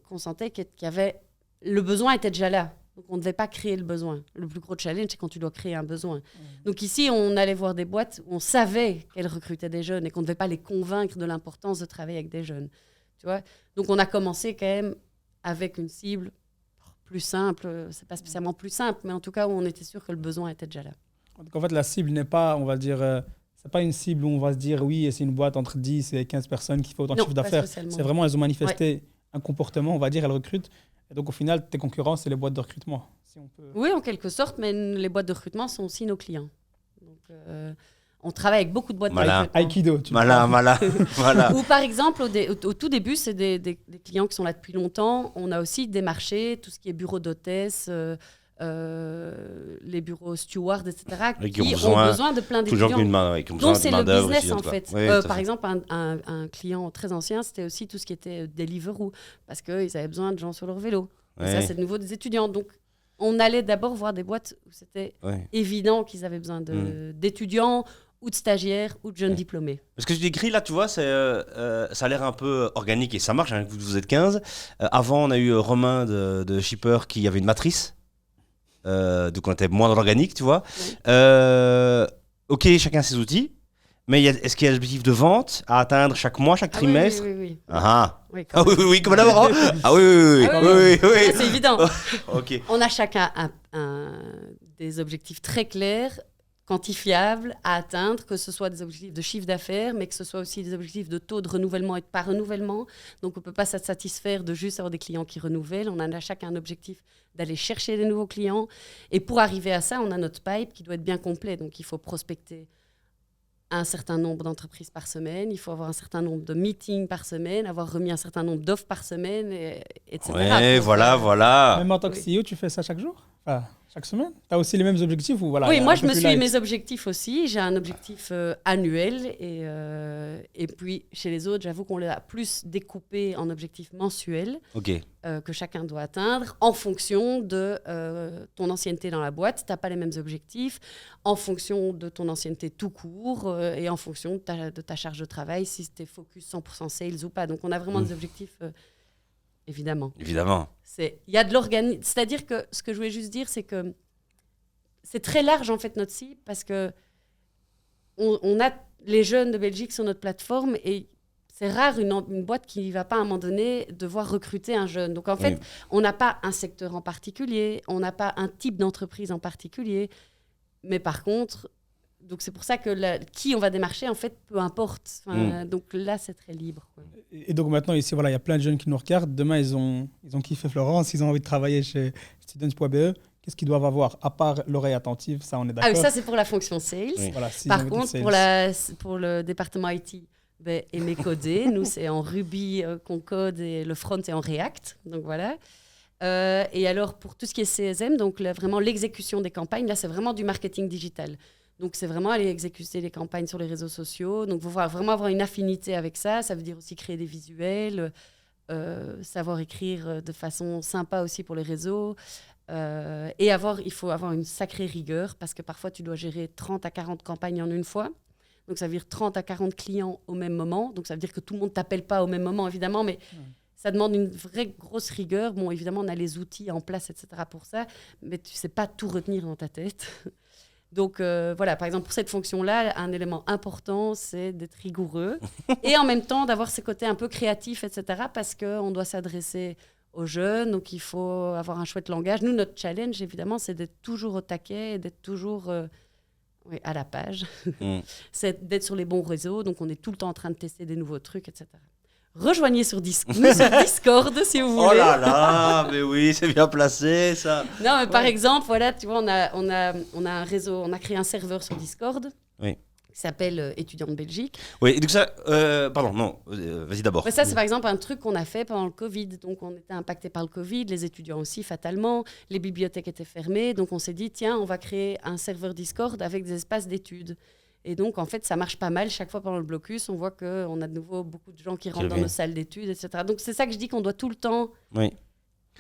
qu'on sentait qu'il y avait... Le besoin était déjà là. Donc, on ne devait pas créer le besoin. Le plus gros challenge, c'est quand tu dois créer un besoin. Donc, ici, on allait voir des boîtes où on savait qu'elles recrutaient des jeunes et qu'on ne devait pas les convaincre de l'importance de travailler avec des jeunes. Tu vois. Donc, on a commencé quand même avec une cible plus simple. C'est pas spécialement plus simple, mais en tout cas, où on était sûr que le besoin était déjà là. Donc, en fait, la cible n'est pas, on va dire, c'est pas une cible où on va se dire, oui, c'est une boîte entre 10 et 15 personnes qui fait autant de Non, chiffre pas d'affaires. spécialement. C'est vraiment, elles ont manifesté un comportement, on va dire, elles recrutent. Et donc, au final, tes concurrents, c'est les boîtes de recrutement. Si on peut... Oui, en quelque sorte, mais les boîtes de recrutement sont aussi nos clients. Donc, on travaille avec beaucoup de boîtes Malin. de recrutement. Aikido, tu Malin. Voilà. Ou par exemple, au tout début, c'est des clients qui sont là depuis longtemps. On a aussi démarché tout ce qui est bureau d'hôtesse, les bureaux stewards, etc., Et qui ont besoin de plein Toujours d'étudiants. une main, ouais, qui ont besoin Donc de c'est le main-d'œuvre business étudiante, en quoi. fait. Ouais, tout à Par fait. exemple, un client très ancien, c'était aussi tout ce qui était Deliveroo, parce qu'ils avaient besoin de gens sur leur vélo. Et Ouais. ça, c'est de nouveau des étudiants. Donc, on allait d'abord voir des boîtes où c'était Ouais. évident qu'ils avaient besoin d'étudiants ou de stagiaires ou de jeunes Ouais. diplômés. Ce que tu décris là, tu vois, ça a l'air un peu organique et ça marche, hein, vous êtes 15. Avant, on a eu Romain de Shipper qui avait une matrice. Donc on était moins dans l'organique, tu vois. Oui. Ok, chacun ses outils. Mais est-ce qu'il y a des objectifs de vente à atteindre chaque mois, chaque Ah oui, trimestre? oui, oui, oui. Ah Oui, quand ah oui, même. oui, oui, comme d'abord. Ah oui, oui, Ah oui, oui, oui, oui. Ça, c'est évident. Ok. On a chacun des objectifs très clairs, quantifiables à atteindre, que ce soit des objectifs de chiffre d'affaires, mais que ce soit aussi des objectifs de taux de renouvellement et de pas renouvellement. Donc, on ne peut pas se satisfaire de juste avoir des clients qui renouvellent. On en a chacun un objectif d'aller chercher des nouveaux clients. Et pour arriver à ça, on a notre pipe qui doit être bien complet. Donc, il faut prospecter un certain nombre d'entreprises par semaine, il faut avoir un certain nombre de meetings par semaine, avoir remis un certain nombre d'offres par semaine, etc. Ouais, Donc, voilà. Même en tant que Oui. CEO, tu fais ça chaque jour? Enfin, chaque semaine? Tu as aussi les mêmes objectifs ou voilà, Oui, il y a moi un je peu me plus suis light? mes objectifs aussi. J'ai un objectif annuel et puis chez les autres, j'avoue qu'on l'a plus découpé en objectifs mensuels Ok. que chacun doit atteindre en fonction de ton ancienneté dans la boîte. Tu n'as pas les mêmes objectifs en fonction de ton ancienneté tout court et en fonction de ta charge de travail, si tu es focus 100% sales ou pas. Donc on a vraiment des objectifs, évidemment. Évidemment. Il y a de l'organisme. C'est-à-dire que ce que je voulais juste dire, c'est que c'est très large en fait notre cible parce que on a les jeunes de Belgique sur notre plateforme et c'est rare une boîte qui ne va pas à un moment donné devoir recruter un jeune. Donc en fait, Oui. on n'a pas un secteur en particulier, on n'a pas un type d'entreprise en particulier, mais par contre, donc c'est pour ça que qui on va démarcher, en fait, peu importe. Enfin, donc là, c'est très libre, quoi. Et donc maintenant, ici, voilà, il y a plein de jeunes qui nous regardent. Demain, ils ont kiffé Florence, ils ont envie de travailler chez students.be. qu'est-ce qu'ils doivent avoir, à part l'oreille attentive, ça on est Ah d'accord. oui, ça c'est pour la fonction sales. Oui. Voilà, si Par j'ai envie de contre, sales. pour le département IT, aimer coder, nous c'est en Ruby qu'on code et le front est en React. Donc voilà. Et alors pour tout ce qui est CSM, donc vraiment l'exécution des campagnes, là c'est vraiment du marketing digital. Donc c'est vraiment aller exécuter les campagnes sur les réseaux sociaux. Donc il faut vraiment avoir une affinité avec ça. Ça veut dire aussi créer des visuels, savoir écrire de façon sympa aussi pour les réseaux. Et il faut avoir une sacrée rigueur parce que parfois tu dois gérer 30 à 40 campagnes en une fois. Donc ça veut dire 30 à 40 clients au même moment. Donc ça veut dire que tout le monde ne t'appelle pas au même moment évidemment, mais ça demande une vraie grosse rigueur. Bon, évidemment, on a les outils en place, etc. pour ça, mais tu ne sais pas tout retenir dans ta tête. Donc voilà, par exemple, pour cette fonction-là, un élément important, c'est d'être rigoureux et en même temps d'avoir ce côté un peu créatif, etc. Parce qu'on doit s'adresser aux jeunes, donc il faut avoir un chouette langage. Nous, notre challenge, évidemment, c'est d'être toujours au taquet et d'être toujours à la page. C'est d'être sur les bons réseaux, donc on est tout le temps en train de tester des nouveaux trucs, etc. Rejoignez sur Discord si vous voulez. Oh là là, mais oui, c'est bien placé ça. Non, mais par exemple, voilà, tu vois, on a un réseau, on a créé un serveur sur Discord qui s'appelle Étudiants de Belgique. Oui, et donc ça, pardon, non, vas-y d'abord. Mais ça, c'est par exemple un truc qu'on a fait pendant le Covid. Donc, on était impacté par le Covid, les étudiants aussi, fatalement. Les bibliothèques étaient fermées. Donc, on s'est dit, tiens, on va créer un serveur Discord avec des espaces d'études. Et donc, en fait, ça marche pas mal. Chaque fois pendant le blocus, on voit qu'on a de nouveau beaucoup de gens qui rentrent dans nos salles d'études, etc. Donc, c'est ça que je dis qu'on doit tout le temps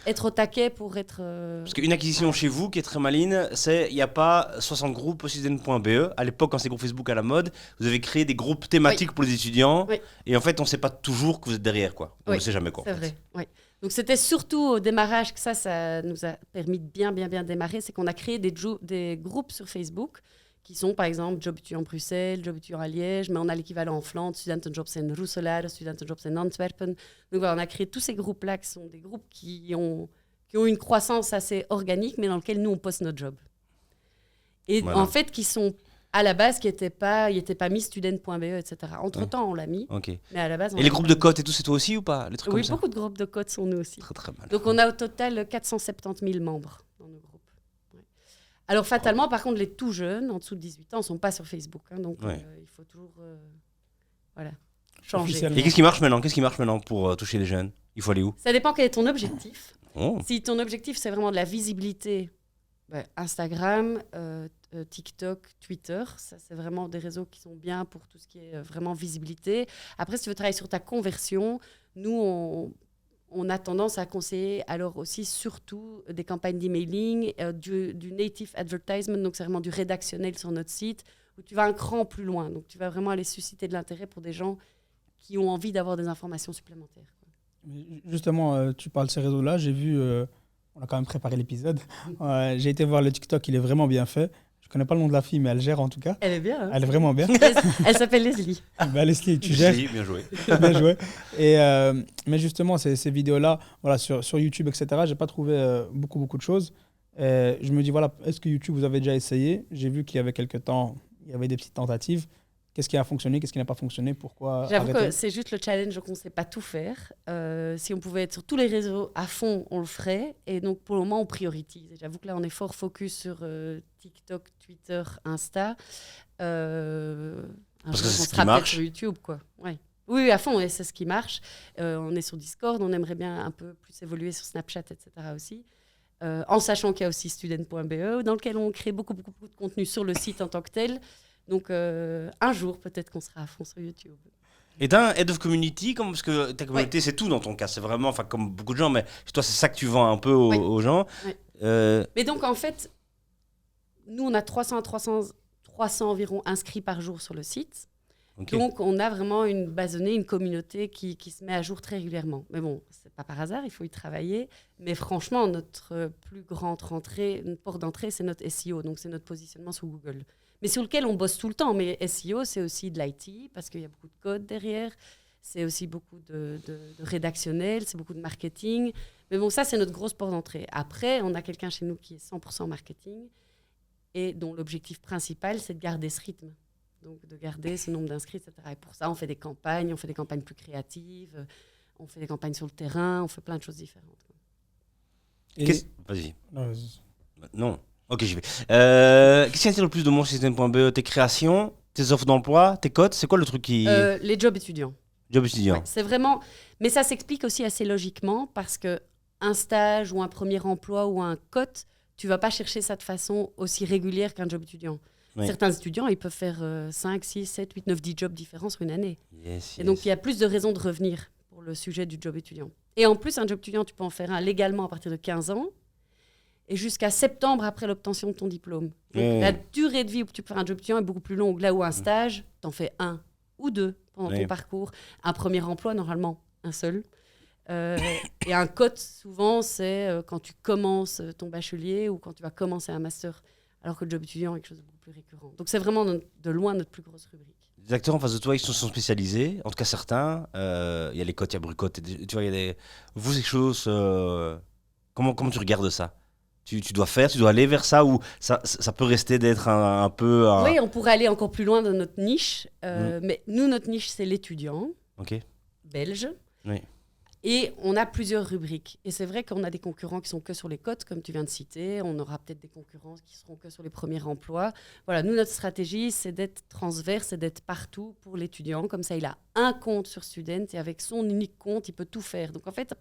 être au taquet pour être... Parce qu'une acquisition chez vous qui est très maligne, c'est il n'y a pas 60 groupes au student.be. À l'époque, quand c'est groupes Facebook à la mode, vous avez créé des groupes thématiques pour les étudiants. Et en fait, on ne sait pas toujours que vous êtes derrière, quoi. On ne sait jamais quoi. C'est vrai, Donc, c'était surtout au démarrage que ça nous a permis de bien démarrer. C'est qu'on a créé des groupes sur Facebook qui sont par exemple Job étudiant Bruxelles, Job étudiant à Liège, mais on a l'équivalent en Flandre, Studentenjobs in Roeselare, Studentenjobs in Antwerpen. Donc voilà, on a créé tous ces groupes-là qui sont des groupes qui ont une croissance assez organique, mais dans lesquels nous, on poste notre job. Et en fait, qui sont à la base, qui n'étaient pas mis student.be, etc. Entre-temps, on l'a mis, mais à la base... Et les groupes de cotes et tout, c'est toi aussi ou pas, les trucs comme ça? Oui, beaucoup de groupes de cotes sont nous aussi. Très, très mal. Donc on a au total 470 000 membres dans nos groupes. Alors, fatalement, par contre, les tout jeunes, en dessous de 18 ans, ne sont pas sur Facebook. Donc, il faut toujours changer. Et qu'est-ce qui marche maintenant pour toucher les jeunes? Il faut aller où? Ça dépend quel est ton objectif. Si ton objectif, c'est vraiment de la visibilité, Instagram, TikTok, Twitter, ça, c'est vraiment des réseaux qui sont bien pour tout ce qui est vraiment visibilité. Après, si tu veux travailler sur ta conversion, nous, on a tendance à conseiller alors aussi surtout des campagnes d'emailing, du native advertisement, donc c'est vraiment du rédactionnel sur notre site, où tu vas un cran plus loin. Donc tu vas vraiment aller susciter de l'intérêt pour des gens qui ont envie d'avoir des informations supplémentaires. Justement, tu parles de ces réseaux-là, j'ai vu, on a quand même préparé l'épisode, j'ai été voir le TikTok, il est vraiment bien fait. Je ne connais pas le nom de la fille, mais elle gère en tout cas. Elle est bien. Elle est vraiment bien. Elle s'appelle Leslie. Leslie, tu gères. Bien joué. Bien joué. Mais justement, ces vidéos-là, voilà, sur YouTube, etc., je n'ai pas trouvé beaucoup de choses. Je me dis, voilà, est-ce que YouTube, vous avez déjà essayé? J'ai vu qu'il y avait quelques temps, il y avait des petites tentatives. Qu'est-ce qui a fonctionné? Qu'est-ce qui n'a pas fonctionné? Pourquoi J'avoue arrêter? que c'est juste le challenge qu'on ne sait pas tout faire. Si on pouvait être sur tous les réseaux à fond, on le ferait. Et donc, pour le moment, on priorise. J'avoue que là, on est fort focus sur TikTok, Twitter, Insta. Parce que c'est on ce qui sera peut-être marche. sur YouTube, quoi. Ouais. Oui, à fond, et c'est ce qui marche. On est sur Discord, on aimerait bien un peu plus évoluer sur Snapchat, etc. aussi. En sachant qu'il y a aussi student.be, dans lequel on crée beaucoup de contenu sur le site en tant que tel. Donc, un jour, peut-être qu'on sera à fond sur YouTube. Et t'as un head of community, parce que ta communauté, c'est tout dans ton cas. C'est vraiment, comme beaucoup de gens, mais toi, c'est ça que tu vends un peu aux gens. Mais donc, en fait, nous, on a 300 environ inscrits par jour sur le site. Donc, on a vraiment une basonnée, une communauté qui se met à jour très régulièrement. Mais bon, c'est pas par hasard, il faut y travailler. Mais franchement, notre plus grande porte d'entrée, c'est notre SEO. Donc, c'est notre positionnement sur Google. Mais sur lequel on bosse tout le temps. Mais SEO, c'est aussi de l'IT, parce qu'il y a beaucoup de code derrière. C'est aussi beaucoup de rédactionnel, c'est beaucoup de marketing. Mais bon, ça, c'est notre grosse porte d'entrée. Après, on a quelqu'un chez nous qui est 100% marketing et dont l'objectif principal, c'est de garder ce rythme. Donc, de garder ce nombre d'inscrits, etc. Et pour ça, on fait des campagnes plus créatives, on fait des campagnes sur le terrain, on fait plein de choses différentes. Vas-y. Non. Ok, j'y vais. Qu'est-ce qui attire le plus de monde chez Student.be? Tes créations, tes offres d'emploi, tes cotes? C'est quoi le truc qui... Les jobs étudiants. Job étudiant. Ouais, c'est vraiment... Mais ça s'explique aussi assez logiquement parce que un stage ou un premier emploi ou un cote, tu vas pas chercher ça de façon aussi régulière qu'un job étudiant. Oui. Certains étudiants, ils peuvent faire 5, 6, 7, 8, 9, 10 jobs différents sur une année. Yes, Et donc, il y a plus de raisons de revenir pour le sujet du job étudiant. Et en plus, un job étudiant, tu peux en faire un légalement à partir de 15 ans et jusqu'à septembre après l'obtention de ton diplôme. Donc, la durée de vie où tu peux faire un job étudiant est beaucoup plus longue. Là où un stage, tu en fais 1 ou 2 pendant ton parcours. Un premier emploi, normalement, un seul. Et un cote, souvent, c'est quand tu commences ton bachelier ou quand tu vas commencer un master. Alors que le job étudiant est quelque chose de beaucoup plus récurrent. Donc, c'est vraiment de loin notre plus grosse rubrique. Les acteurs en face de toi, ils sont spécialisés. En tout cas, certains. Il y a les cotes, il y a Brucote. Tu vois, il y a des... Vous, c'est quelque chose... Comment tu regardes ça? Tu dois faire, tu dois aller vers ça ou ça peut rester d'être un peu... Oui, on pourrait aller encore plus loin dans notre niche. Mais nous, notre niche, c'est l'étudiant belge. Oui. Et on a plusieurs rubriques. Et c'est vrai qu'on a des concurrents qui sont que sur les cotes, comme tu viens de citer. On aura peut-être des concurrents qui seront que sur les premiers emplois. Voilà, nous, notre stratégie, c'est d'être transverse et d'être partout pour l'étudiant. Comme ça, il a un compte sur Student et avec son unique compte, il peut tout faire. Donc, en fait,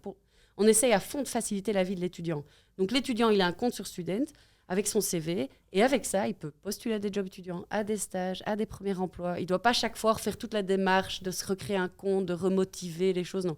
on essaye à fond de faciliter la vie de l'étudiant. Donc, l'étudiant, il a un compte sur Student avec son CV. Et avec ça, il peut postuler à des jobs étudiants, à des stages, à des premiers emplois. Il ne doit pas chaque fois faire toute la démarche de se recréer un compte, de remotiver les choses. Non.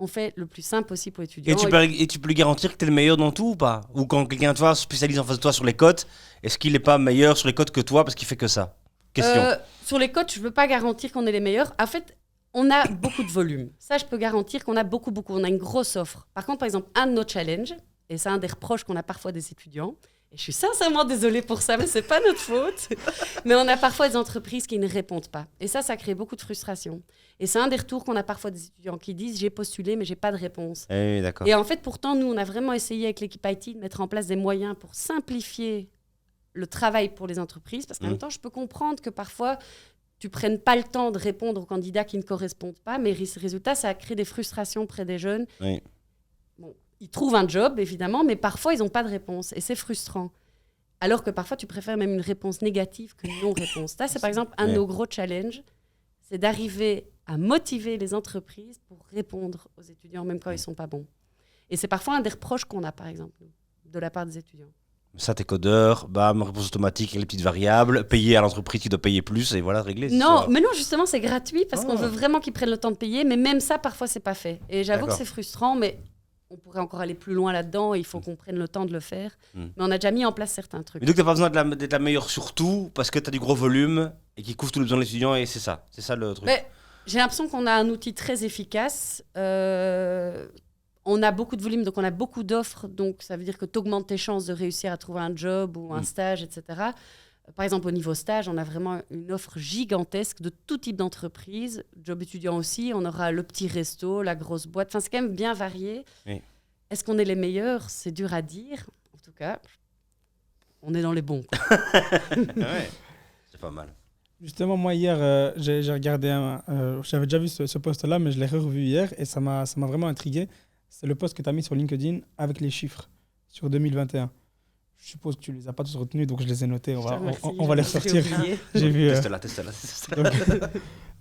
On fait le plus simple possible pour l'étudiant. Et tu peux lui garantir que tu es le meilleur dans tout ou pas? Ou quand quelqu'un de toi spécialise en face de toi sur les cotes, est-ce qu'il n'est pas meilleur sur les cotes que toi parce qu'il fait que ça? Question. Sur les cotes, je ne veux pas garantir qu'on est les meilleurs. En fait, on a beaucoup de volume. Ça, je peux garantir qu'on a beaucoup. On a une grosse offre. Par contre, par exemple, un de nos challenges, et c'est un des reproches qu'on a parfois des étudiants, et je suis sincèrement désolée pour ça, mais ce n'est pas notre faute. Mais on a parfois des entreprises qui ne répondent pas. Et ça crée beaucoup de frustration. Et c'est un des retours qu'on a parfois des étudiants qui disent « j'ai postulé, mais je n'ai pas de réponse ». D'accord. Et en fait, pourtant, nous, on a vraiment essayé avec l'équipe IT de mettre en place des moyens pour simplifier le travail pour les entreprises. Parce qu'en même temps, je peux comprendre que parfois, tu ne prennes pas le temps de répondre aux candidats qui ne correspondent pas. Mais résultat, ça crée des frustrations près des jeunes. Oui. Bon, ils trouvent un job, évidemment, mais parfois, ils n'ont pas de réponse. Et c'est frustrant. Alors que parfois, tu préfères même une réponse négative qu'une non-réponse. Ça, c'est par exemple un de nos gros challenges. C'est d'arriver à motiver les entreprises pour répondre aux étudiants, même quand ils ne sont pas bons. Et c'est parfois un des reproches qu'on a, par exemple, de la part des étudiants. Ça, t'es codeur, bam, réponse automatique avec les petites variables, payer à l'entreprise qui doit payer plus, et voilà, réglé. Non, mais non, justement, c'est gratuit parce qu'on veut vraiment qu'ils prennent le temps de payer, mais même ça, parfois, c'est pas fait. Et j'avoue que c'est frustrant, mais on pourrait encore aller plus loin là-dedans, et il faut qu'on prenne le temps de le faire. Mais on a déjà mis en place certains trucs. Mais donc, t'as pas besoin d'être la meilleure sur tout, parce que t'as du gros volume, et qui couvre tous les besoins de l'étudiant, et c'est ça le truc. Mais j'ai l'impression qu'on a un outil très efficace. On a beaucoup de volume, donc on a beaucoup d'offres. Donc ça veut dire que tu augmentes tes chances de réussir à trouver un job ou un stage, etc. Par exemple, au niveau stage, on a vraiment une offre gigantesque de tout type d'entreprise. Job étudiant aussi, on aura le petit resto, la grosse boîte. Enfin, c'est quand même bien varié. Oui. Est-ce qu'on est les meilleurs? C'est dur à dire. En tout cas, on est dans les bons. Ouais, c'est pas mal. Justement, moi, hier, j'ai regardé j'avais déjà vu ce post-là, mais je l'ai revu hier et ça m'a vraiment intrigué. C'est le post que tu as mis sur LinkedIn avec les chiffres sur 2021. Je suppose que tu les as pas tous retenus, donc je les ai notés. On va les ressortir. J'ai vu. Teste-la.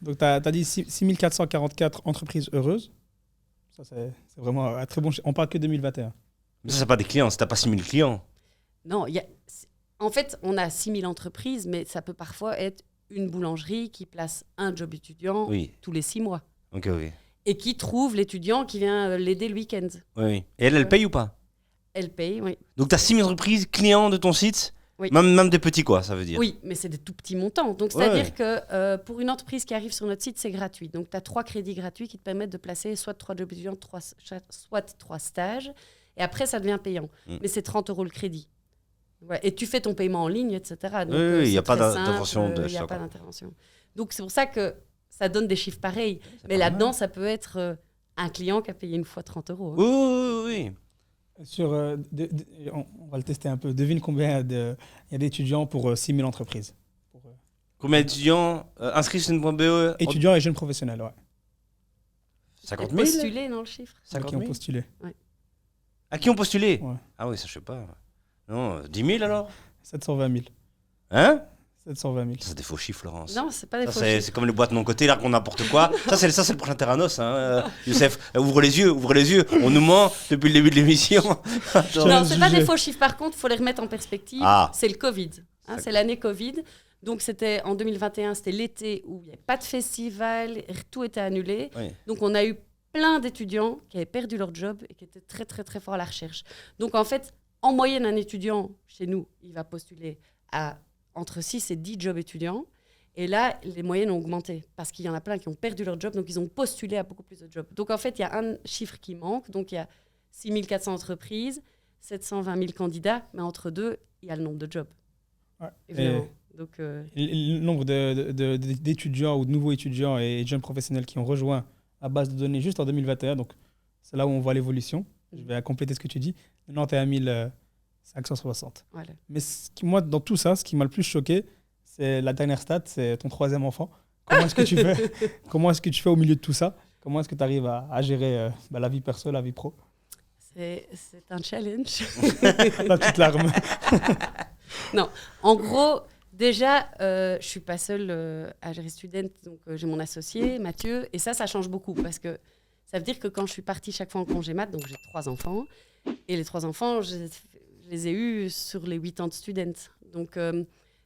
Donc, tu as dit 6444 entreprises heureuses. Ça, c'est vraiment un très bon chiffre. On parle que 2021. Mais ça, c'est pas des clients. Si tu n'as pas 6000 clients. Non, en fait, on a 6000 entreprises, mais ça peut parfois être une boulangerie qui place un job étudiant tous les 6 mois. Ok. Et qui trouve l'étudiant qui vient l'aider le week-end. Oui. Et elle paye ou pas? Elle paye, oui. Donc, tu as 6000 entreprises clients de ton site, oui. Même des petits, quoi, ça veut dire. Oui, mais c'est des tout petits montants. Donc, c'est-à-dire que pour une entreprise qui arrive sur notre site, c'est gratuit. Donc, tu as 3 crédits gratuits qui te permettent de placer soit 3 jobs étudiants, soit 3 stages. Et après, ça devient payant. Mais c'est 30 € le crédit. Ouais. Et tu fais ton paiement en ligne, etc. Donc, il n'y a pas d'intervention. Il n'y a pas d'intervention. Donc, c'est pour ça que ça donne des chiffres pareils. Mais là-dedans, ça peut être un client qui a payé une fois 30 €. Oui. On va le tester un peu. Devine combien il y a d'étudiants pour 6000 entreprises. Combien d'étudiants inscrits sur une.be? Étudiants et jeunes professionnels, ouais. 50 000 postulés dans le chiffre. 50 000 qui ont postulé. Ouais. À qui ont postulé? Ouais. Ah oui, ça je sais pas. Non, 10 000 alors 720 000. Hein 720 000. Ça, c'est des faux chiffres, Florence. Non, c'est pas des Ça, faux c'est chiffres. c'est comme les boîtes non cotées, là, qu'on n'importe quoi. Ça, c'est le prochain Terranos. Hein. Youssef, ouvre les yeux, ouvre les yeux. On nous ment depuis le début de l'émission. Attends. Non, c'est pas jugé. des faux chiffres. Par contre, il faut les remettre en perspective. Ah. C'est le Covid. C'est l'année Covid. Donc, c'était en 2021, c'était l'été où il n'y avait pas de festival, tout était annulé. Oui. Donc, on a eu plein d'étudiants qui avaient perdu leur job et qui étaient très, très, très forts à la recherche. Donc, en fait, en moyenne, un étudiant chez nous, il va postuler à entre 6 et 10 jobs étudiants. Et là, les moyennes ont augmenté parce qu'il y en a plein qui ont perdu leur job, donc ils ont postulé à beaucoup plus de jobs. Donc, en fait, il y a un chiffre qui manque. Donc, il y a 6 400 entreprises, 720 000 candidats, mais entre deux, il y a le nombre de jobs, Ouais. évidemment. Donc, Le nombre d'étudiants ou de nouveaux étudiants et de jeunes professionnels qui ont rejoint la base de données juste en 2021, donc c'est là où on voit l'évolution. Je vais compléter ce que tu dis. 91 560. voilà. Mais moi, dans tout ça, ce qui m'a le plus choqué, c'est la dernière stat, c'est ton 3e enfant. Comment est-ce que tu fais Comment est-ce que tu fais au milieu de tout ça? Comment est-ce que tu arrives à gérer la vie perso, la vie pro? C'est un challenge. La petite larme. Non, en gros, déjà, je suis pas seule à gérer Student, donc j'ai mon associé, Mathieu, et ça change beaucoup parce que ça veut dire que quand je suis partie chaque fois en congé mat, donc j'ai 3 enfants, et les 3 enfants, je les ai eus sur les 8 ans de Student. Donc,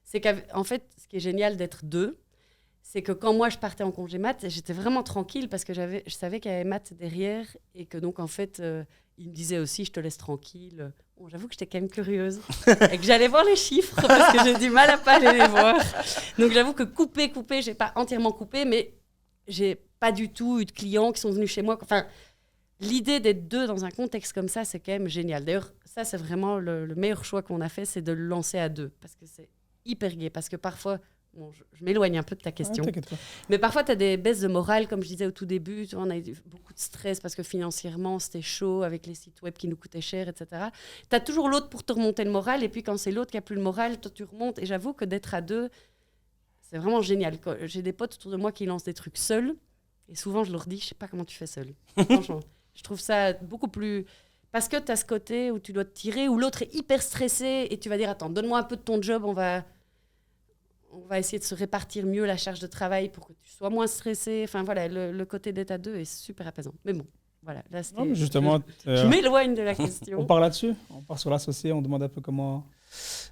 c'est qu'en fait, ce qui est génial d'être 2, c'est que quand moi je partais en congé mat, j'étais vraiment tranquille parce que je savais qu'il y avait Matt derrière et que donc en fait, il me disait aussi je te laisse tranquille. Bon, j'avoue que j'étais quand même curieuse et que j'allais voir les chiffres parce que j'ai du mal à pas aller les voir. Donc j'avoue que couper, j'ai pas entièrement coupé, mais j'ai pas du tout eu de clients qui sont venus chez moi. Enfin, l'idée d'être 2 dans un contexte comme ça, c'est quand même génial. D'ailleurs, ça c'est vraiment le meilleur choix qu'on a fait, c'est de le lancer à 2 parce que c'est hyper gai. Parce que parfois, bon, je m'éloigne un peu de ta question. T'inquiète pas. Mais parfois, tu as des baisses de morale, comme je disais au tout début. Tu vois, on a eu beaucoup de stress parce que financièrement, c'était chaud avec les sites web qui nous coûtaient cher, etc. Tu as toujours l'autre pour te remonter le moral. Et puis, quand c'est l'autre qui n'a plus le moral, toi, tu remontes. Et j'avoue que d'être à 2, c'est vraiment génial. J'ai des potes autour de moi qui lancent des trucs seuls. Et souvent, je leur dis, je ne sais pas comment tu fais seul. Franchement, je trouve ça beaucoup plus... Parce que tu as ce côté où tu dois te tirer, où l'autre est hyper stressé. Et tu vas dire, attends, donne-moi un peu de ton job, on va essayer de se répartir mieux la charge de travail pour que tu sois moins stressé. Enfin, voilà, le côté d'être à 2 est super apaisant. Mais bon, voilà. Là, Non, mais justement, je m'éloigne de la question. on part là-dessus. On part sur l'associé, on demande un peu comment...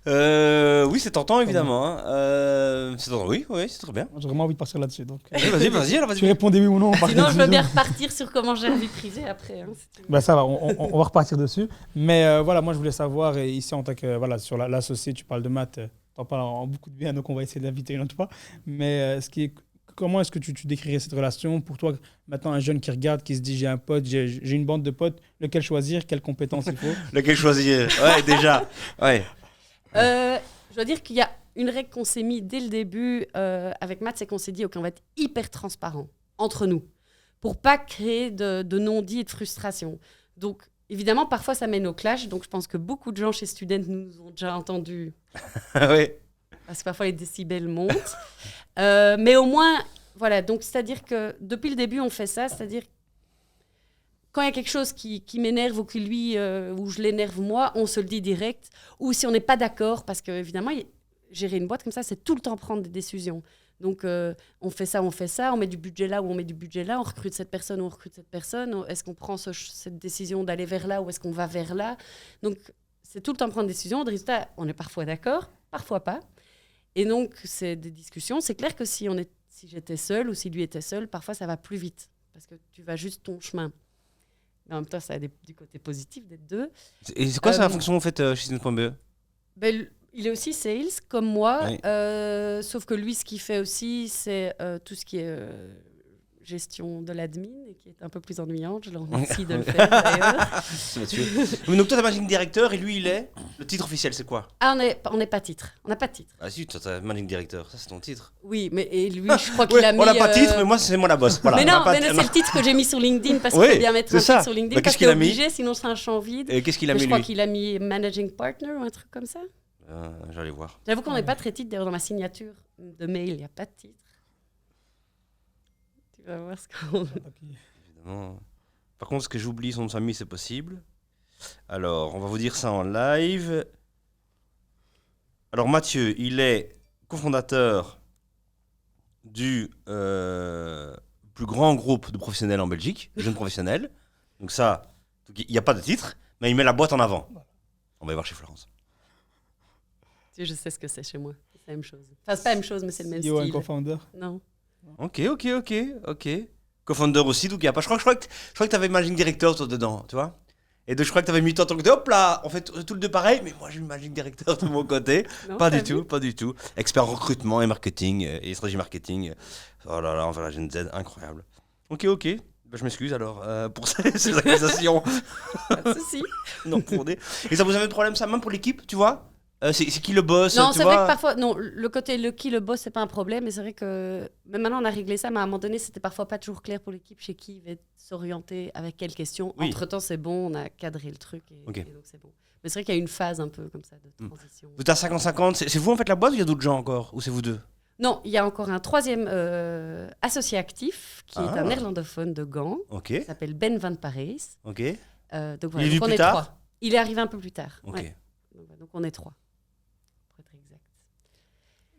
Oui, c'est tentant, évidemment. Hein. C'est tentant, oui, c'est très bien. J'ai vraiment envie de partir là-dessus. Donc, Vas-y, alors tu vas-y. répondais oui ou non. on part Sinon, je là-dessus. veux bien repartir sur comment gérer la vie privée après. Hein, si tu veux. Bah ça va, on va repartir dessus. Mais voilà, moi je voulais savoir, et ici en tant que, voilà, sur l'associé, tu parles de maths, t'en parles en beaucoup de bien, donc on va essayer d'inviter une autre fois. Mais comment est-ce que tu décrirais cette relation pour toi, maintenant un jeune qui regarde, qui se dit j'ai un pote, j'ai une bande de potes, lequel choisir, quelles compétences il faut? Lequel choisir? Ouais, déjà. Ouais. Je dois dire qu'il y a une règle qu'on s'est mis dès le début avec Matt, c'est qu'on s'est dit ok, on va être hyper transparent entre nous pour pas créer de non-dits et de frustration. Donc, évidemment, parfois ça mène au clash. Donc, je pense que beaucoup de gens chez Student nous ont déjà entendus Oui. parce que parfois les décibels montent. Mais au moins, voilà. Donc, c'est-à-dire que depuis le début, on fait ça. C'est-à-dire quand il y a quelque chose qui m'énerve ou qui lui, ou je l'énerve moi, on se le dit direct. Ou si on n'est pas d'accord, parce que évidemment, gérer une boîte comme ça, c'est tout le temps prendre des décisions. Donc, on fait ça, on met du budget là ou on met du budget là, on recrute cette personne ou on recrute cette personne. Est-ce qu'on prend cette décision d'aller vers là ou est-ce qu'on va vers là? Donc, c'est tout le temps prendre des décisions. De résultat, on est parfois d'accord, parfois pas. Et donc, c'est des discussions. C'est clair que si j'étais seule ou si lui était seul, parfois ça va plus vite parce que tu vas juste ton chemin. Mais en même temps, ça a du côté positif d'être 2. Et c'est quoi la fonction en fait chez Student.be? Ben, il est aussi sales, comme moi. Oui. Sauf que lui, ce qu'il fait aussi, c'est tout ce qui est gestion de l'admin, et qui est un peu plus ennuyante. Je le remercie de le faire, d'ailleurs. C'est Mathieu. Mais donc toi, t'es managing director et lui, il est... Le titre officiel, c'est quoi? Ah, on n'est pas titre. On n'a pas de titre. Ah si, toi, t'es managing director. Ça, c'est ton titre. Oui, mais et lui, je crois qu'il a mis... On n'a pas de titre, mais moi, c'est moi la boss. Voilà. Mais On non, n'a pas de- c'est le titre que j'ai mis sur LinkedIn, parce Oui, qu'il faut bien mettre c'est un ça. titre sur LinkedIn, Bah, parce qu'est-ce qu'il a qu'il est mis obligé, sinon c'est un champ vide. Et qu'est-ce qu'il a Mais mis, je crois lui? qu'il a mis managing partner ou un truc comme ça. Je vais aller voir. J'avoue qu'on n'est pas très titre. D'ailleurs, dans ma signature de mail, il n'y a pas de titre. Tu vas voir ce qu'on... Évidemment. Par contre, ce que j'oublie son nom de famille, c'est possible. Alors, on va vous dire ça en live. Alors Mathieu, il est cofondateur du plus grand groupe de professionnels en Belgique, jeunes professionnels. Donc ça, il n'y a pas de titre, mais il met la boîte en avant. On va y voir chez Florence. Je sais ce que c'est chez moi. C'est la même chose. Enfin, c'est pas la même chose, mais c'est le même CEO et style. co-founder. Non. Ok. Co-founder aussi, donc il n'y a pas. Je crois que tu avais Managing Director toi dedans, tu vois. Et donc je crois que tu avais mis toi en tant que hop là, on fait tout le deux pareil, mais moi j'ai le Managing Director de mon côté. Non, Pas t'as du vu? tout, pas du tout. Expert en recrutement et marketing et stratégie marketing. Oh là là, on va la Gen Z, incroyable. Ok. Ben, je m'excuse alors pour ces accusations. Pas de souci. Non fondées. Et ça vous avez de problème ça, même pour l'équipe, tu vois c'est qui le boss Non, tu c'est vois vrai que parfois, non, le côté le boss, c'est pas un problème, mais c'est vrai que même maintenant on a réglé ça, mais à un moment donné, c'était parfois pas toujours clair pour l'équipe chez qui il va s'orienter avec quelles questions. Oui. Entre-temps, c'est bon, on a cadré le truc et donc c'est bon. Mais c'est vrai qu'il y a une phase un peu comme ça de transition. Vous êtes à 50-50, c'est vous en fait la boîte ou il y a d'autres gens encore? Ou c'est vous deux? Non, il y a encore un troisième associé actif qui est un néerlandophone de Gand, Ok, qui s'appelle Ben Van Parijs. ok. Donc Il est venu donc on plus est tard? trois. Il est arrivé un peu plus tard. Ok. Ouais. Donc on est trois. Pour être exact.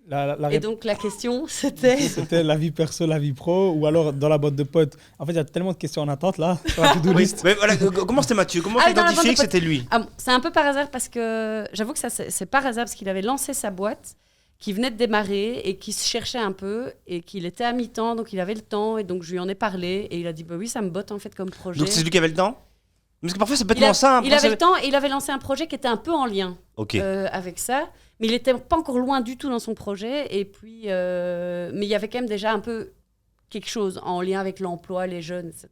La Et donc la question, c'était... C'était la vie perso, la vie pro, ou alors dans la boîte de potes. En fait, il y a tellement de questions en attente là, sur la to-do list. Mais voilà, comment c'était Mathieu? Comment Ah, tu dans la identifié bande que de potes. c'était lui? Ah bon, c'est un peu par hasard parce que j'avoue que ça c'est par hasard parce qu'il avait lancé sa boîte qui venait de démarrer et qui se cherchait un peu et qu'il était à mi-temps donc il avait le temps et donc je lui en ai parlé et il a dit bah oui ça me botte en fait comme projet. Donc c'est lui qui avait le temps? Parce que parfois c'est il, bêtement simple. il avait le temps et il avait lancé un projet qui était un peu en lien Ok. avec ça mais il était pas encore loin du tout dans son projet et puis mais il y avait quand même déjà un peu quelque chose en lien avec l'emploi, les jeunes, etc.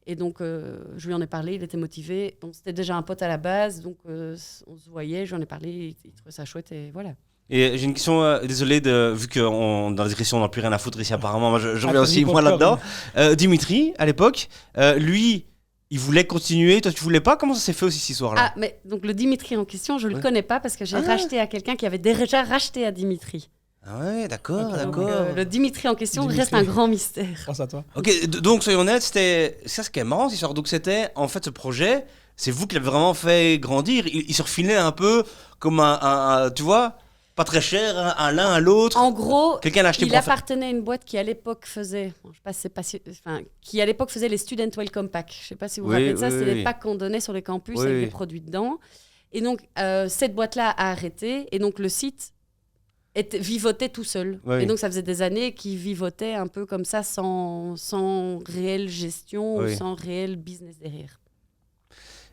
Et donc, je lui en ai parlé, il était motivé. Donc, c'était déjà un pote à la base, donc on se voyait, je lui en ai parlé, il trouvait ça chouette et voilà. Et j'ai une question, désolé, vu que dans la description on n'a plus rien à foutre ici apparemment, moi je reviens aussi Anthony moi Popcorn. là-dedans. Dimitri, à l'époque, lui, il voulait continuer, toi tu voulais pas? Comment ça s'est fait aussi cette histoire-là? Ah, mais donc le Dimitri en question, je le Ouais. connais pas parce que j'ai racheté à quelqu'un qui avait déjà racheté à Dimitri. Ah ouais, d'accord, Ok, Donc, d'accord. le Dimitri en question Dimitri. reste un grand mystère. Grâce à toi. Ok, donc soyons honnêtes, c'était ça ce qui est marrant cette histoire. Donc c'était en fait ce projet, c'est vous qui l'avez vraiment fait grandir. Il se refilait un peu comme un, tu vois, pas très cher, un l'un à l'autre. En gros, Quelqu'un l'a acheté il pour en faire. appartenait à une boîte qui à l'époque faisait, bon, je sais pas si c'est pas si- enfin, qui à l'époque faisait les Student Welcome Pack. Je sais pas si vous vous Oui, rappelez de ça, oui, c'était oui. des packs qu'on donnait sur les campus Oui, avec oui. des produits dedans. Et donc cette boîte-là a arrêté et donc le site vivotait tout seul. Oui. Et donc ça faisait des années qu'il vivotait un peu comme ça sans réelle gestion Oui. ou sans réel business derrière.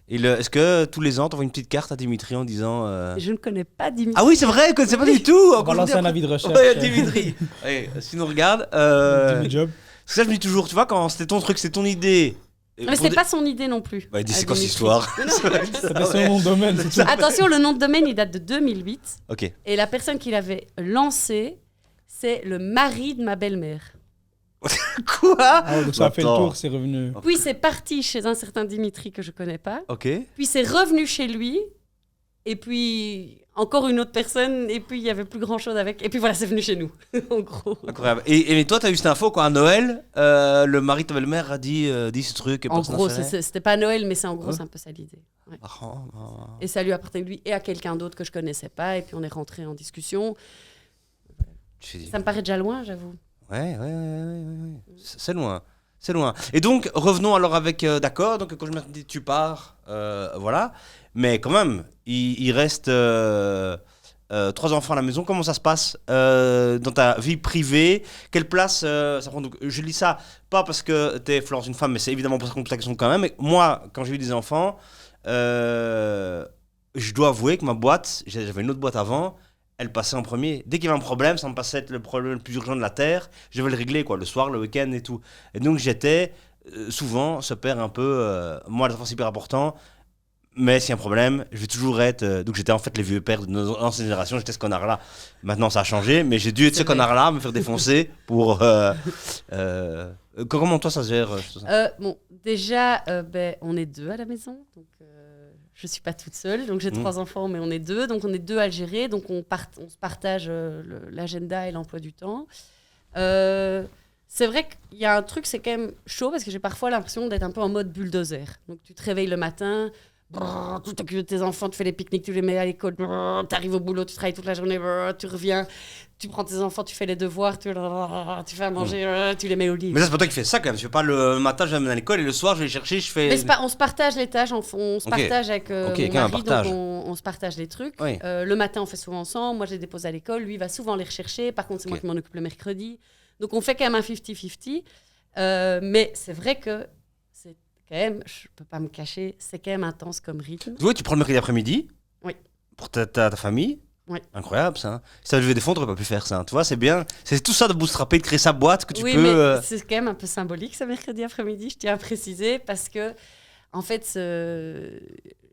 Est-ce que tous les ans tu envoies une petite carte à Dimitri en disant Et je ne connais pas Dimitri. Ah oui, c'est vrai, que c'est pas du tout. On va lancer un avis de recherche. Ouais, Dimitri. Ouais, si tu nous regardes, Jimmy Job. parce que ça je me dis toujours, tu vois, quand c'était ton truc, c'est ton idée. Non, mais c'était pas son idée non plus. Ouais, dis, à c'est quoi cette Dimitri. histoire? Mais non. C'était son nom de domaine. c'est tout. Attention, le nom de domaine, il date de 2008. Ok. Et la personne qui l'avait lancé, c'est le mari de ma belle-mère. Quoi? Ah ouais, donc ça a fait le Attends. tour, c'est revenu. Puis c'est parti chez un certain Dimitri que je connais pas. Ok. Puis c'est revenu chez lui. Et puis encore une autre personne. Et puis il y avait plus grand chose avec. Et puis voilà, c'est venu chez nous. En gros. Incroyable. Et toi, t'as eu cette info quoi, à Noël, le mari de ta belle-mère a dit ce truc. Et En personne gros, n'a fait. c'était pas Noël, mais c'est en gros, Ouais. c'est un peu ça l'idée. Ouais. Marrant, marrant. Et ça lui appartenait lui et à quelqu'un d'autre que je connaissais pas. Et puis on est rentré en discussion. Tu te dis, Ça me paraît déjà loin, j'avoue. ouais. C'est loin. C'est loin. Et donc, revenons alors avec. D'accord, donc quand je me dis tu pars, voilà. Mais quand même, il reste 3 enfants à la maison. Comment ça se passe dans ta vie privée? Quelle place ça prend? Donc, je lis ça pas parce que t'es Florence une femme, mais c'est évidemment pour ça qu'on pose la question quand même. Mais moi, quand j'ai eu des enfants, je dois avouer que ma boîte, j'avais une autre boîte avant. Elle passait en premier. Dès qu'il y avait un problème, ça me passait être le problème le plus urgent de la Terre. Je devais le régler, quoi, le soir, le week-end et tout. Et donc, j'étais souvent, ce père un peu. Moi, la c'est hyper important. Mais s'il y a un problème, je vais toujours être. Donc, j'étais en fait les vieux pères de nos anciennes générations. J'étais ce connard-là. Maintenant, ça a changé. Mais j'ai dû être C'est ce vrai. connard-là, me faire défoncer pour. Comment toi, ça se gère Bon, déjà, on est 2 à la maison, donc je suis pas toute seule. Donc j'ai 3 enfants, mais on est 2, donc on est 2 à le gérer. Donc on se partage l'agenda et l'emploi du temps. C'est vrai qu'il y a un truc, c'est quand même chaud parce que j'ai parfois l'impression d'être un peu en mode bulldozer. Donc tu te réveilles le matin, tu t'occupes de tes enfants, tu fais les pique-niques, tu les mets à l'école, tu arrives au boulot, tu travailles toute la journée, tu reviens, tu prends tes enfants, tu fais les devoirs, tu fais à manger, tu les mets au lit. Mais ça, c'est pas toi qui fais ça quand même. Tu fais pas le matin, je vais à l'école et le soir, je vais les chercher, je fais. Mais on se partage les tâches, on se partage avec mon mari, donc on se partage les trucs. Oui. Le matin, on fait souvent ensemble. Moi, je les dépose à l'école. Lui, il va souvent les rechercher. Par contre, c'est moi qui m'en occupe le mercredi. Donc, on fait quand même un 50-50. Mais c'est vrai que c'est quand même, je peux pas me cacher, c'est quand même intense comme rythme. Oui, tu prends le mercredi après-midi. Oui. Pour ta famille. Oui. Incroyable ça. Si ça devait défendre, t'aurais pas pu faire ça. Tu vois, c'est bien. C'est tout ça de bootstrapper, de créer sa boîte que tu oui, peux. Mais c'est quand même un peu symbolique ce mercredi après-midi, je tiens à préciser, parce que en fait, je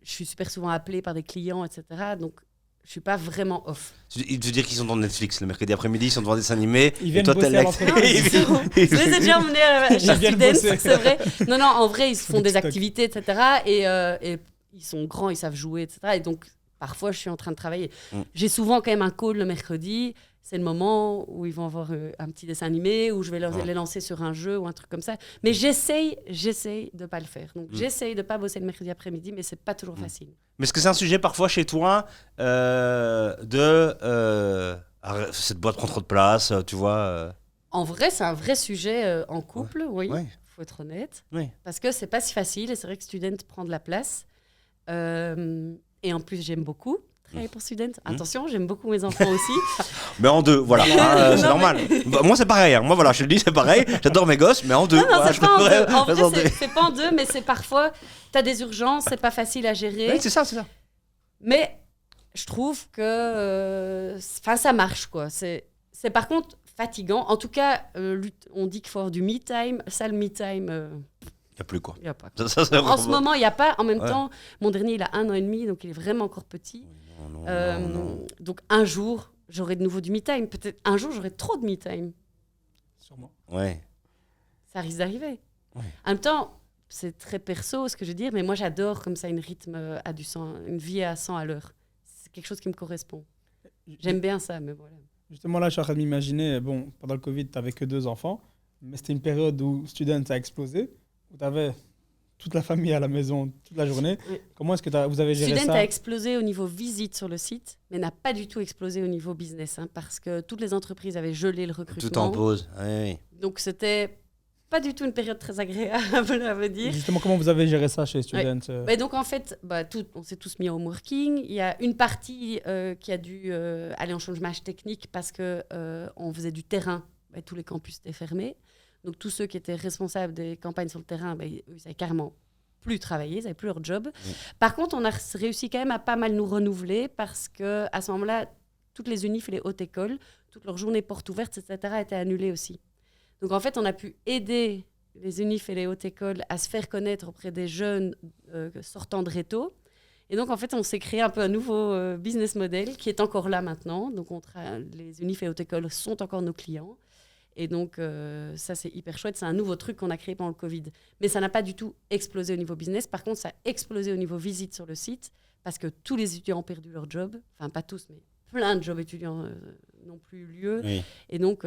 suis super souvent appelée par des clients, etc. Donc, je suis pas vraiment off. Il veut dire qu'ils sont dans Netflix le mercredi après-midi, ils sont devant des dessins animés. Ils viennent bosser à l'entreprise. Je les ai déjà emmenés chez viennent Students, c'est vrai. Non, en vrai, ils se font des TikTok. activités, etc. Et ils sont grands, ils savent jouer, etc. Et donc, parfois, je suis en train de travailler. J'ai souvent quand même un call le mercredi. C'est le moment où ils vont avoir un petit dessin animé, où je vais les lancer sur un jeu ou un truc comme ça. Mais j'essaye de pas le faire. Donc, j'essaye de pas bosser le mercredi après-midi, mais c'est pas toujours facile. Mais est-ce que c'est un sujet parfois chez toi cette boîte prend trop de place, tu vois En vrai, c'est un vrai sujet en couple, oui. Ouais. Faut être honnête. Oui. Parce que c'est pas si facile et c'est vrai que Student prend de la place. Et en plus, j'aime beaucoup travailler pour Student. Attention, j'aime beaucoup mes enfants aussi. Mais en deux, voilà. C'est normal. Bah, moi, c'est pareil. Moi, voilà, je te le dis, c'est pareil. J'adore mes gosses, mais en deux. Non, voilà, c'est pas en deux. En préfère vrai, c'est pas en deux, mais c'est parfois, t'as des urgences, c'est pas facile à gérer. Oui, c'est ça. Mais je trouve que ça marche, quoi. C'est par contre fatigant. En tout cas, on dit qu'il faut avoir du me time. Ça, le me time... Il n'y a plus quoi. Il y a pas. Ça, c'est En ce moment, il n'y a pas. En même Ouais. temps, mon dernier, il a 1 an et demi, donc il est vraiment encore petit. Non. Donc un jour, j'aurai de nouveau du me time. Peut-être un jour, j'aurai trop de me time. Sûrement. Ouais. Ça risque d'arriver. Ouais. En même temps, c'est très perso ce que je veux dire, mais moi j'adore comme ça une rythme à du 100, une vie à 100 à l'heure. C'est quelque chose qui me correspond. J'aime bien ça, mais voilà. Justement, là, je suis en train de m'imaginer, bon, pendant le Covid, tu n'avais que 2 enfants, mais c'était une période où Student a explosé, où tu avais toute la famille à la maison toute la journée. Oui. Comment est-ce que vous avez géré Student ça? a explosé au niveau visite sur le site, mais n'a pas du tout explosé au niveau business, parce que toutes les entreprises avaient gelé le recrutement. Tout en pause. Oui. Donc c'était pas du tout une période très agréable, à me dire. Justement, comment vous avez géré ça chez Student? Mais donc en fait, on s'est tous mis au home working. Il y a une partie qui a dû aller en chômage technique parce que on faisait du terrain. Tous les campus étaient fermés. Donc tous ceux qui étaient responsables des campagnes sur le terrain, ils n'avaient carrément plus travaillé, ils n'avaient plus leur job. Par contre, on a réussi quand même à pas mal nous renouveler parce que à ce moment-là, toutes les unifs et les hautes écoles, toutes leurs journées portes ouvertes, etc., étaient annulées aussi. Donc en fait, on a pu aider les unifs et les hautes écoles à se faire connaître auprès des jeunes sortant de réto. Et donc en fait, on s'est créé un peu un nouveau business model qui est encore là maintenant. Donc les unifs et hautes écoles sont encore nos clients. Et donc ça, c'est hyper chouette. C'est un nouveau truc qu'on a créé pendant le Covid. Mais ça n'a pas du tout explosé au niveau business. Par contre, ça a explosé au niveau visite sur le site parce que tous les étudiants ont perdu leur job. Enfin, pas tous, mais plein de jobs étudiants n'ont plus eu lieu. Oui. Et donc...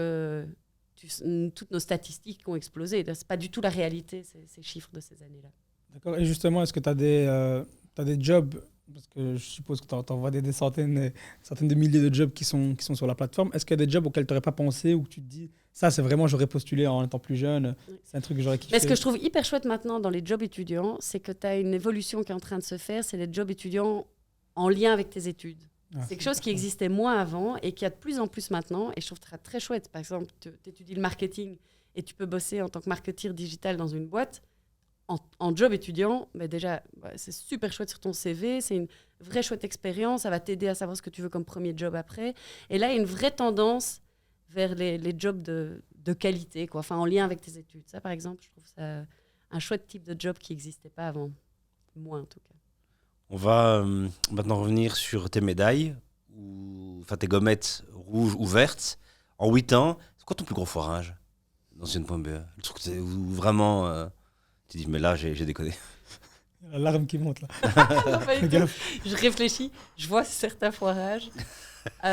toutes nos statistiques ont explosé. Ce n'est pas du tout la réalité, ces chiffres de ces années-là. D'accord. Et justement, est-ce que tu as des jobs, parce que je suppose que tu envoies des centaines de milliers de jobs qui sont sur la plateforme. Est-ce qu'il y a des jobs auxquels tu n'aurais pas pensé ou que tu te dis, ça, c'est vraiment, j'aurais postulé en étant plus jeune, c'est un truc que j'aurais kiffé? Mais ce que je trouve hyper chouette maintenant dans les jobs étudiants, c'est que tu as une évolution qui est en train de se faire, c'est les jobs étudiants en lien avec tes études. C'est quelque chose qui existait moins avant et qui a de plus en plus maintenant. Et je trouve ça très chouette. Par exemple, tu étudies le marketing et tu peux bosser en tant que marketeur digital dans une boîte. En job étudiant, mais déjà, c'est super chouette sur ton CV. C'est une vraie chouette expérience. Ça va t'aider à savoir ce que tu veux comme premier job après. Et là, il y a une vraie tendance vers les jobs de qualité, quoi. Enfin, en lien avec tes études. Ça, par exemple, je trouve ça un chouette type de job qui n'existait pas avant. Moi, en tout cas. On va maintenant revenir sur tes médailles, enfin tes gommettes rouges ou vertes. En 8 ans, c'est quoi ton plus gros foirage dans Student.be? Le truc où vraiment, tu dis, mais là, j'ai déconné. L'alarme qui monte là. Non, pas du tout. Je réfléchis, je vois certains foirages. C'est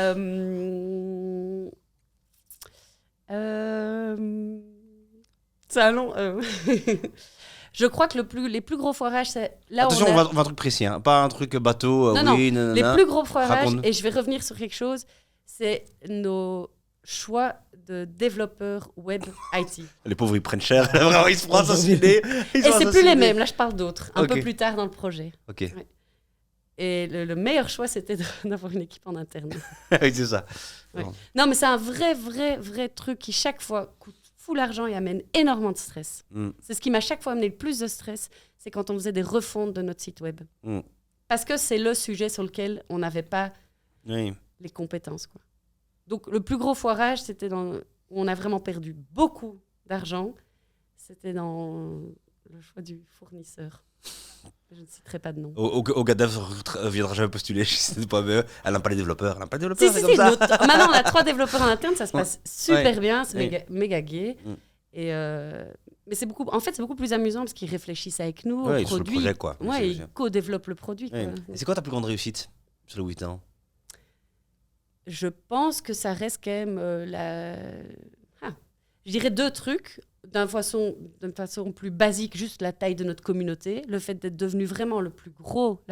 un long... Je crois que les plus gros foirages, c'est là Attention, où on va un truc précis, hein. Pas un truc bateau, Non, oui, non, nanana. les plus gros foirages, Raconte. et je vais revenir sur quelque chose, c'est nos choix de développeurs web IT. Les pauvres, ils prennent cher. Vraiment, ils se font assassiner. Et c'est plus les mêmes, là je parle d'autres, un Ok. peu plus tard dans le projet. Ok, Et le meilleur choix, c'était d'avoir une équipe en interne. oui, c'est ça. Non, mais c'est un vrai truc qui, chaque fois, coûte fou l'argent et amène énormément de stress. Mm. C'est ce qui m'a chaque fois amené le plus de stress, c'est quand on faisait des refontes de notre site web. Mm. Parce que c'est le sujet sur lequel on n'avait pas Oui. les compétences, quoi. Donc, le plus gros foirage, c'était où on a vraiment perdu beaucoup d'argent. C'était dans le choix du fournisseur. Je ne citerai pas de nom. Au Gaddafi viendra jamais postuler chez Student.be. Elle n'a pas les développeurs. Elle n'a pas les Si, développeurs, si, c'est comme ça. Maintenant, on a 3 développeurs en interne, ça se passe super Ouais. bien, c'est Ouais. méga gai. Mm. Et mais c'est beaucoup plus amusant parce qu'ils réfléchissent avec nous Ouais, au sur le produit. projet, quoi. Ouais, C'est- ils co-développent le produit. Ouais. Quoi. Et c'est quoi ta plus grande réussite sur le 8 ans? Je pense que ça reste quand même je dirais 2 trucs. D'une façon plus basique, juste la taille de notre communauté. Le fait d'être devenu vraiment la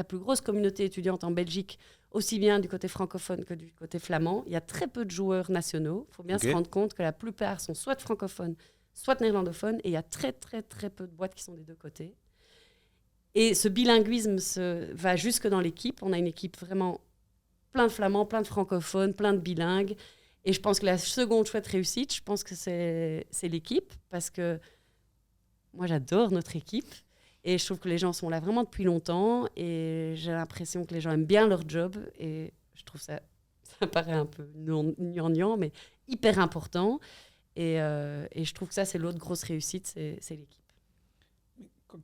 plus grosse communauté étudiante en Belgique, aussi bien du côté francophone que du côté flamand. Il y a très peu de joueurs nationaux. Il faut bien Ok. se rendre compte que la plupart sont soit francophones, soit néerlandophones. Et il y a très peu de boîtes qui sont des 2 côtés. Et ce bilinguisme va jusque dans l'équipe. On a une équipe vraiment plein de flamands, plein de francophones, plein de bilingues. Et je pense que la seconde chouette réussite, je pense que c'est l'équipe, parce que moi, j'adore notre équipe. Et je trouve que les gens sont là vraiment depuis longtemps. Et j'ai l'impression que les gens aiment bien leur job. Et je trouve ça paraît un peu gnangnan, mais hyper important. Et je trouve que ça, c'est l'autre grosse réussite, c'est l'équipe.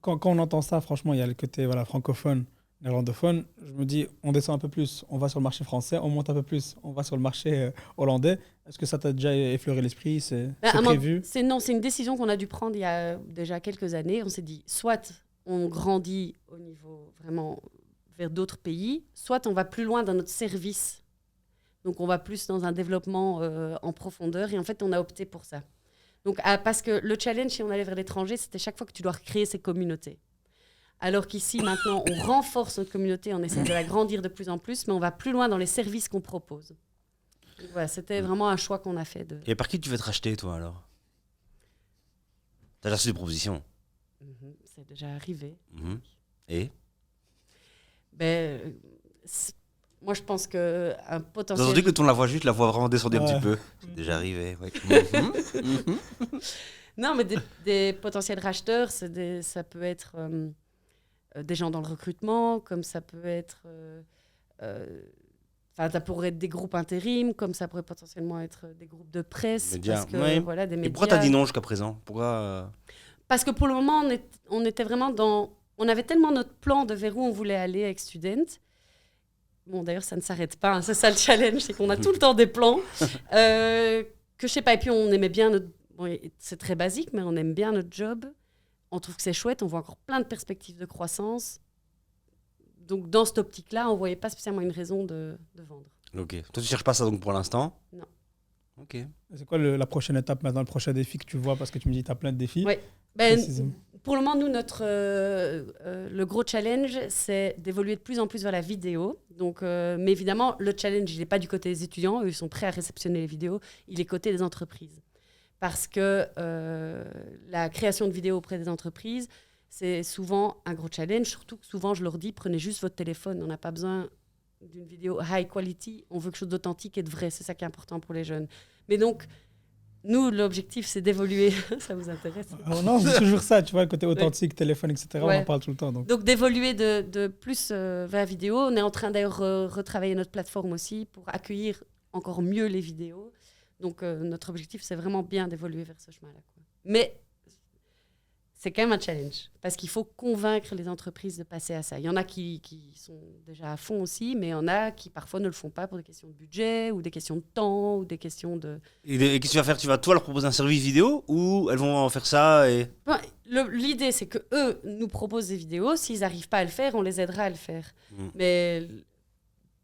Quand on entend ça, franchement, il y a le côté francophone, néerlandophone. Je me dis, on descend un peu plus, on va sur le marché français, on monte un peu plus, on va sur le marché hollandais. Est-ce que ça t'a déjà effleuré l'esprit? C'est prévu? C'est une décision qu'on a dû prendre il y a déjà quelques années. On s'est dit, soit on grandit au niveau vraiment vers d'autres pays, soit on va plus loin dans notre service. Donc on va plus dans un développement en profondeur. Et en fait, on a opté pour ça. Donc, parce que le challenge, si on allait vers l'étranger, c'était chaque fois que tu dois recréer ces communautés. Alors qu'ici, maintenant, on renforce notre communauté, on essaie de l'agrandir de plus en plus, mais on va plus loin dans les services qu'on propose. Donc, voilà, c'était vraiment un choix qu'on a fait. Et par qui tu veux te racheter, toi, alors? T'as déjà reçu des propositions? C'est déjà arrivé. Mhm. Et Moi, je pense qu'un T'as potentiel... entendu que ton la voix juste, la voix vraiment descendue un Ouais. petit peu. C'est déjà arrivé. Ouais. Mhm. Non, mais des potentiels racheteurs, ça peut être des gens dans le recrutement, comme ça peut être... ça pourrait être des groupes intérim, comme ça pourrait potentiellement être des groupes de presse. Médias, Parce que, ouais. voilà, des Et médias. pourquoi t'as dit non jusqu'à présent? Pourquoi Parce que pour le moment, on était vraiment dans... On avait tellement notre plan de vers où on voulait aller avec Student. Bon, d'ailleurs, ça ne s'arrête pas. Hein, c'est ça le challenge, c'est qu'on a tout le temps des plans. Que je sais pas. Et puis, on aimait bien notre... Bon, c'est très basique, mais on aime bien notre job. On trouve que c'est chouette. On voit encore plein de perspectives de croissance. Donc, dans cette optique-là, on voyait pas spécialement une raison de vendre. Ok. Toi, tu cherches pas ça donc pour l'instant? Non. Ok. C'est quoi la prochaine étape maintenant, le prochain défi que tu vois? Parce que tu me dis que tu as plein de défis. Ouais. Ben, Précisément. pour le moment, nous, le gros challenge, c'est d'évoluer de plus en plus vers la vidéo. Donc, mais évidemment, le challenge, il n'est pas du côté des étudiants. Eux, ils sont prêts à réceptionner les vidéos. Il est côté des entreprises. Parce que la création de vidéos auprès des entreprises, c'est souvent un gros challenge. Surtout que souvent, je leur dis, prenez juste votre téléphone. On n'a pas besoin d'une vidéo high quality. On veut quelque chose d'authentique et de vrai. C'est ça qui est important pour les jeunes. Mais donc... Nous, l'objectif, c'est d'évoluer. Ça vous intéresse? Non, c'est toujours ça, tu vois, le côté authentique, téléphone, etc. On Ouais. en parle tout le temps. Donc. D'évoluer de plus vers la vidéo. On est en train d'ailleurs retravailler notre plateforme aussi pour accueillir encore mieux les vidéos. Donc, notre objectif, c'est vraiment bien d'évoluer vers ce chemin-là, quoi. Mais c'est quand même un challenge parce qu'il faut convaincre les entreprises de passer à ça. Il y en a qui sont déjà à fond aussi, mais il y en a qui parfois ne le font pas pour des questions de budget ou des questions de temps ou des questions de... Et qu'est-ce que tu vas faire? Tu vas toi leur proposer un service vidéo ou elles vont en faire ça et... Bon, l'idée, c'est que eux nous proposent des vidéos. S'ils n'arrivent pas à le faire, on les aidera à le faire. Mais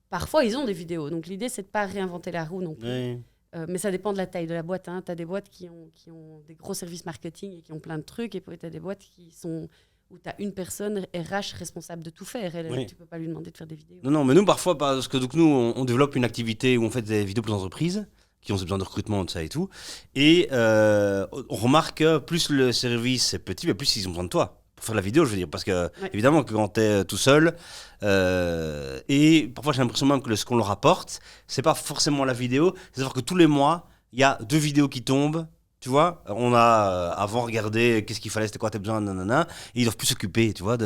parfois, ils ont des vidéos. Donc, l'idée, c'est de ne pas réinventer la roue non plus. Ouais. Mais ça dépend de la taille de la boîte. Hein. Tu as des boîtes qui ont des gros services marketing et qui ont plein de trucs. Et puis, tu as des boîtes qui sont où tu as une personne RH responsable de tout faire. Oui. Tu peux pas lui demander de faire des vidéos. Non, mais nous, parfois, parce que donc, nous, on développe une activité où on fait des vidéos pour les entreprises qui ont besoin de recrutement, tout ça et tout. Et on remarque que plus le service est petit, mais plus ils ont besoin de toi pour faire la vidéo, je veux dire. Parce que, évidemment, que quand tu es tout seul, et parfois j'ai l'impression même que ce qu'on leur apporte, c'est pas forcément la vidéo, c'est savoir que tous les mois, il y a 2 vidéos qui tombent. Tu vois, on a avant regardé qu'est-ce qu'il fallait, c'était quoi tes besoins, nanana, et ils doivent plus s'occuper, tu vois,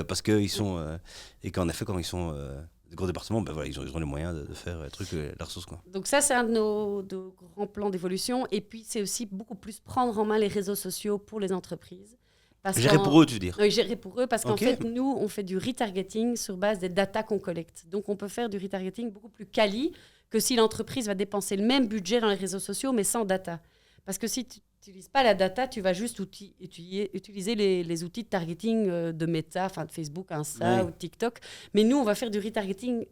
parce qu'ils sont. Et qu'en effet, quand ils sont des gros départements, ben voilà, ils ont les moyens de faire les trucs, la ressource, quoi. Donc, ça, c'est un de nos grands plans d'évolution. Et puis, c'est aussi beaucoup plus prendre en main les réseaux sociaux pour les entreprises. Gérer pour eux, tu veux dire? Oui, gérer pour eux, parce qu'en Ok. fait, nous, on fait du retargeting sur base des datas qu'on collecte. Donc, on peut faire du retargeting beaucoup plus quali que si l'entreprise va dépenser le même budget dans les réseaux sociaux, mais sans data. Parce que si tu n'utilises pas la data, tu vas juste utiliser les outils de targeting de Meta, enfin de Facebook, Insta ou de TikTok. Mais nous, on va faire du retargeting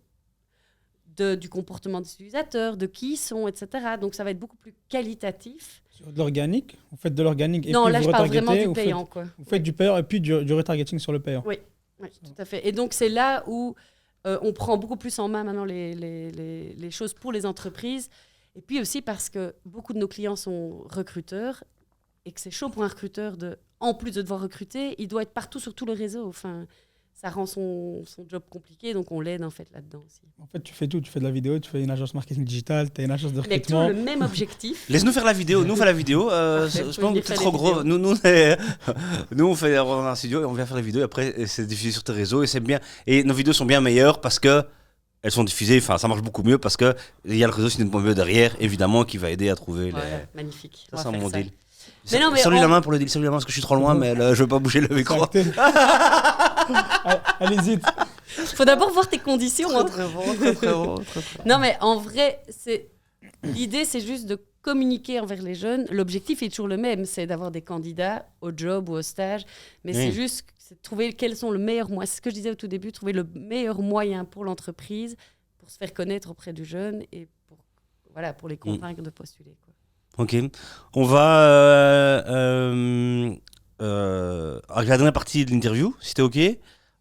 du comportement des utilisateurs, de qui ils sont, etc. Donc, ça va être beaucoup plus qualitatif. Sur de l'organique, vous faites de l'organique et Non, puis là, vous je parle vraiment retargetez, du payant, quoi. vous faites du payant et puis du retargeting sur le payant. Oui, tout à fait. Et donc, c'est là où on prend beaucoup plus en main maintenant les choses pour les entreprises. Et puis aussi parce que beaucoup de nos clients sont recruteurs et que c'est chaud pour un recruteur, en plus de devoir recruter, il doit être partout sur tout le réseau. Enfin, ça rend son job compliqué, donc on l'aide en fait là-dedans aussi. En fait, tu fais tout. Tu fais de la vidéo, tu fais une agence marketing digital, tu as une agence de Avec toujours recrutement. le même objectif. Laisse-nous faire la vidéo, nous on fait la vidéo. Parfait, Je vous pense pouvez que faire c'est les trop gros. vidéos. Nous on a un studio et on vient faire les vidéos et après c'est diffusé sur tes réseaux et c'est bien. Et nos vidéos sont bien meilleures parce que elles sont diffusées, enfin ça marche beaucoup mieux parce que il y a le réseau Student.be derrière, évidemment, qui va aider à trouver Voilà, les. magnifique. Ça, On c'est va mon faire deal. Mais non, mais Salut on- la main pour le deal, salut la main parce que je suis trop loin, mais là, je veux pas bouger le micro. Allez-y. ça. Faut d'abord voir tes conditions. Hein. Très bon. Non, mais en vrai, l'idée, c'est juste de communiquer envers les jeunes. L'objectif est toujours le même, c'est d'avoir des candidats au job ou au stage. Mais Oui. c'est juste de trouver quels sont le meilleur moyen. C'est ce que je disais au tout début, trouver le meilleur moyen pour l'entreprise, pour se faire connaître auprès du jeune et pour les convaincre de postuler. Quoi. Ok. On va avec la dernière partie de l'interview, si t'es ok.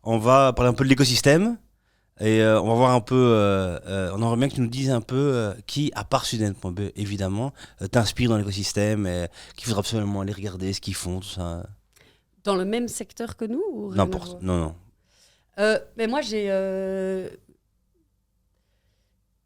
On va parler un peu de l'écosystème et on va voir un peu. On aimerait bien que tu nous dises un peu qui, à part Student.be, évidemment, t'inspire dans l'écosystème et qu'il faudra absolument aller regarder ce qu'ils font, tout ça. Dans le même secteur que nous ou rien à N'importe. voir Non. Mais moi, j'ai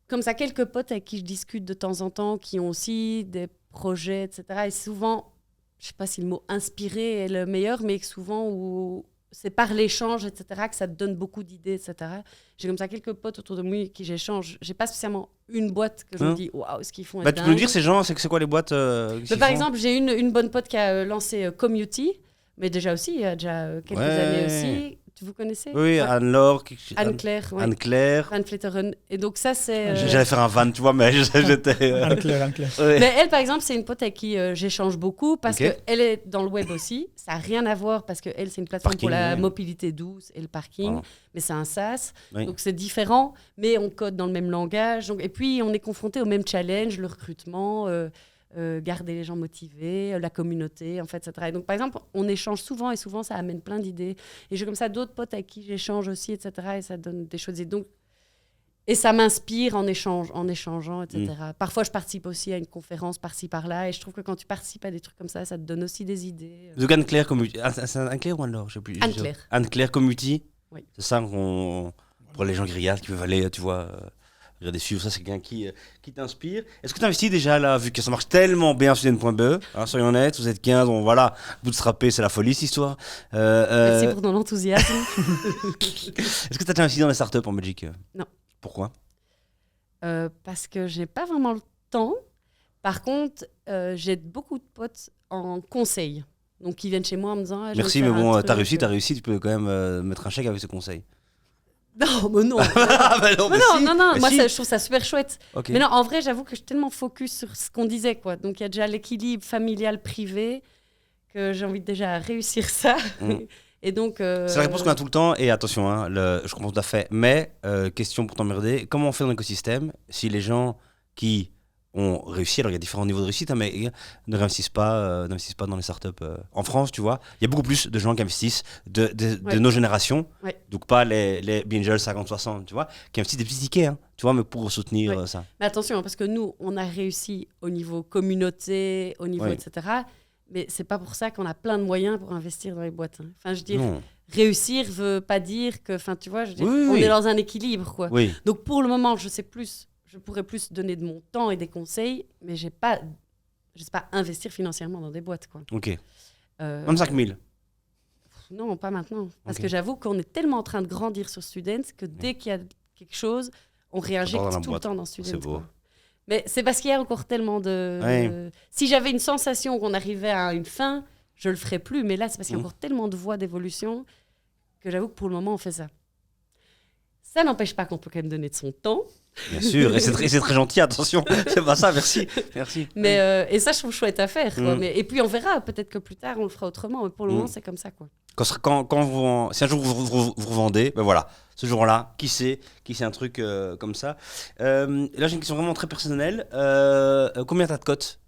comme ça quelques potes avec qui je discute de temps en temps, qui ont aussi des projets, etc. Et souvent, je ne sais pas si le mot inspiré est le meilleur, mais souvent où c'est par l'échange, etc., que ça te donne beaucoup d'idées, etc. J'ai comme ça quelques potes autour de moi avec qui j'échange. Je n'ai pas spécialement une boîte que je me dis « Waouh, ce qu'ils font est Bah, tu peux nous dingue. dire ces gens, c'est quoi les boîtes qu'ils Par font exemple, j'ai une bonne pote qui a lancé Community, mais déjà aussi, il y a déjà quelques années aussi. Vous connaissez Oui, Ouais. Anne-Laure. Anne-Claire, ouais. Anne-Claire. Anne Fletteren. Et donc ça, c'est... J'allais faire un van, tu vois, mais j'étais. Anne-Claire. Ouais. Mais elle, par exemple, c'est une pote avec qui j'échange beaucoup parce Ok. qu'elle est dans le web aussi. Ça n'a rien à voir parce qu'elle, c'est une plateforme Parking, pour la ouais. mobilité douce et le parking. Voilà. Mais c'est un SaaS. Oui. Donc c'est différent, mais on code dans le même langage. Donc, et puis, on est confronté au même challenge, le recrutement, garder les gens motivés, la communauté, en fait, etc. Et donc, par exemple, on échange souvent et souvent, ça amène plein d'idées. Et j'ai comme ça d'autres potes avec qui j'échange aussi, etc. Et ça donne des choses. Et ça m'inspire en échangeant, etc. Parfois, je participe aussi à une conférence par-ci, par-là. Et je trouve que quand tu participes à des trucs comme ça te donne aussi des idées. Donc Anne-Claire Commuti. C'est Anne-Claire ou Anne-Laure? Je sais plus. Anne-Claire. Anne-Claire Commuti. Oui. C'est ça pour les gens qui regardent, qui peuvent aller, tu vois, regarder suivre. Ça, c'est quelqu'un qui t'inspire. Est-ce que tu investis déjà là, vu que ça marche tellement bien sur Student.be, hein, soyons honnêtes, vous êtes 15, voilà, bootstrappé, c'est la folie cette histoire. Merci pour ton enthousiasme. Est-ce que tu as déjà investi dans les startups en Belgique? Non. Pourquoi? Parce que j'ai pas vraiment le temps. Par contre, j'ai beaucoup de potes en conseil. Donc, qui viennent chez moi en me disant... Merci, mais bon, t'as réussi, tu peux quand même mettre un chèque avec ce conseil. Non, mais non. Ah, bah non, Mais non, mais moi, si. je trouve ça super chouette. Ok. Mais non, en vrai, j'avoue que je suis tellement focus sur ce qu'on disait, quoi. Donc, il y a déjà l'équilibre familial-privé que j'ai envie de déjà réussir ça. Mm. Et donc... C'est la réponse qu'on a tout le temps, et attention, hein, je comprends tout à fait, mais question pour t'emmerder, comment on fait dans l'écosystème si les gens qui ont réussi. Alors il y a différents niveaux de réussite, hein, mais n'investissent pas dans les startups. En France, tu vois, il y a beaucoup plus de gens qui investissent de nos générations, donc pas les Bingel 50-60, tu vois, qui investissent des petits tickets, hein, tu vois, mais pour soutenir ça. Mais attention, parce que nous, on a réussi au niveau communauté, au niveau etc. Mais c'est pas pour ça qu'on a plein de moyens pour investir dans les boîtes. Hein. Enfin, je veux dire, réussir veut pas dire que, enfin, tu vois, je veux dire, on est dans un équilibre, quoi. Oui. Donc pour le moment, je pourrais plus donner de mon temps et des conseils, mais je sais pas investir financièrement dans des boîtes, quoi. Ok. 25 000. Non, pas maintenant. Parce que j'avoue qu'on est tellement en train de grandir sur Student que dès qu'il y a quelque chose, on réinjecte tout le temps dans Student. C'est beau. Quoi. Mais c'est parce qu'il y a encore tellement de... Si j'avais une sensation qu'on arrivait à une fin, je le ferais plus. Mais là, c'est parce qu'il y a encore tellement de voies d'évolution que j'avoue que pour le moment, on fait ça. Ça n'empêche pas qu'on peut quand même donner de son temps. Bien sûr, et c'est très gentil, attention. C'est pas ça, merci. Mais, et ça, je trouve chouette à faire. Quoi. Et puis, on verra. Peut-être que plus tard, on le fera autrement. Mais pour le moment, c'est comme ça. Quoi. Si un jour vous revendez, ben voilà, ce jour-là, qui sait un truc comme ça. Là, j'ai une question vraiment très personnelle. Combien t'as de cotes?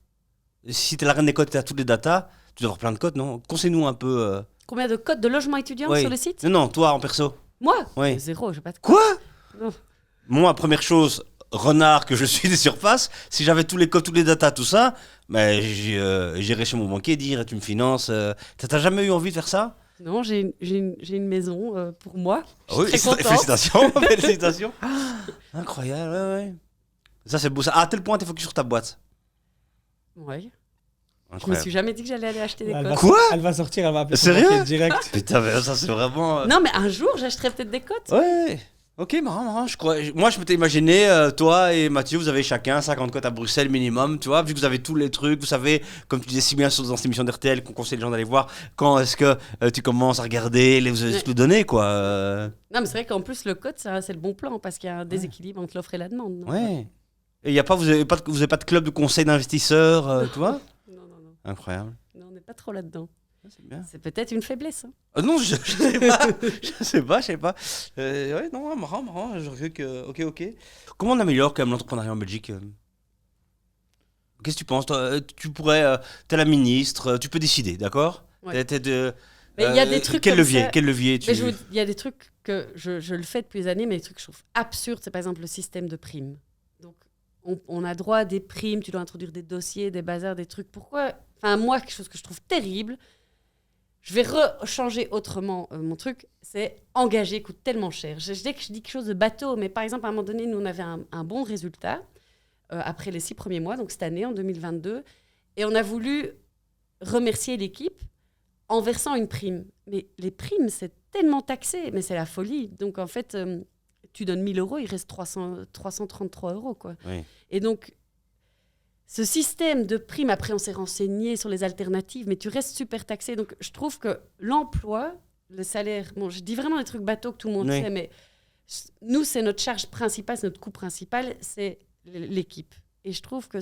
Si t'es la reine des cotes et t'as toutes les datas, tu dois avoir plein de cotes, non? Conseille-nous un peu. Combien de cotes de logement étudiant sur le site? Non, toi, en perso. Moi? Oui. 0, j'ai pas de cotes. Quoi? Non. Moi, première chose, renard que je suis des surfaces, si j'avais tous les codes, toutes les datas, tout ça, ben, j'irais chez mon banquier dire tu me finances. T'as jamais eu envie de faire ça? Non, j'ai une maison pour moi. Oui, très contente. félicitations. Félicitations. Incroyable, ouais. Ça, c'est beau. Ça. À tel point, t'es focus sur ta boîte. Ouais. Incroyable. Je me suis jamais dit que j'allais aller acheter des cotes. Quoi? Elle va sortir, elle va appeler son Sérieux? banquier direct. Putain, mais ça, c'est vraiment. Non, mais un jour, j'achèterai peut-être des cotes. Ouais. Ok, marrant. Moi, je m'étais imaginé, toi et Mathieu, vous avez chacun 50 cotes à Bruxelles minimum, tu vois, vu que vous avez tous les trucs, vous savez, comme tu disais si bien dans cette émission d'RTL, qu'on conseille les gens d'aller voir, quand est-ce que tu commences à regarder, vous avez tout donné, quoi. Non, mais c'est vrai qu'en plus, le code, c'est le bon plan, parce qu'il y a un déséquilibre entre l'offre et la demande. Non Ouais. Et vous avez pas de club de conseil d'investisseurs, tu vois? Non. Incroyable. Non, on n'est pas trop là-dedans. C'est bien. C'est peut-être une faiblesse. Hein. Non, je sais pas. je sais pas. Ouais, non, marrant. Je regrette que. Ok. Comment on améliore quand même l'entrepreneuriat en Belgique? Qu'est-ce que tu penses? Toi, tu pourrais. T'es la ministre, tu peux décider, d'accord? Ouais. T'es de. Mais il y a des trucs quel comme levier? ça. Quel levier tu. Il y a des trucs que je le fais depuis des années, mais des trucs que je trouve absurdes. C'est par exemple le système de primes. Donc, on a droit à des primes, tu dois introduire des dossiers, des bazars, des trucs. Pourquoi? Enfin, moi, quelque chose que je trouve terrible. Je vais changer autrement mon truc, c'est engager coûte tellement cher. Je dis quelque chose de bateau, mais par exemple, à un moment donné, nous, on avait un bon résultat après les 6 premiers mois, donc cette année, en 2022, et on a voulu remercier l'équipe en versant une prime. Mais les primes, c'est tellement taxé, mais c'est la folie. Donc, en fait, tu donnes 1 000 €, il reste 333 €, quoi. Oui. Et donc, ce système de primes, après on s'est renseigné sur les alternatives, mais tu restes super taxé. Donc je trouve que l'emploi, le salaire, bon, je dis vraiment des trucs bateaux que tout le monde sait, mais nous, c'est notre charge principale, c'est notre coût principal, c'est l'équipe. Et je trouve que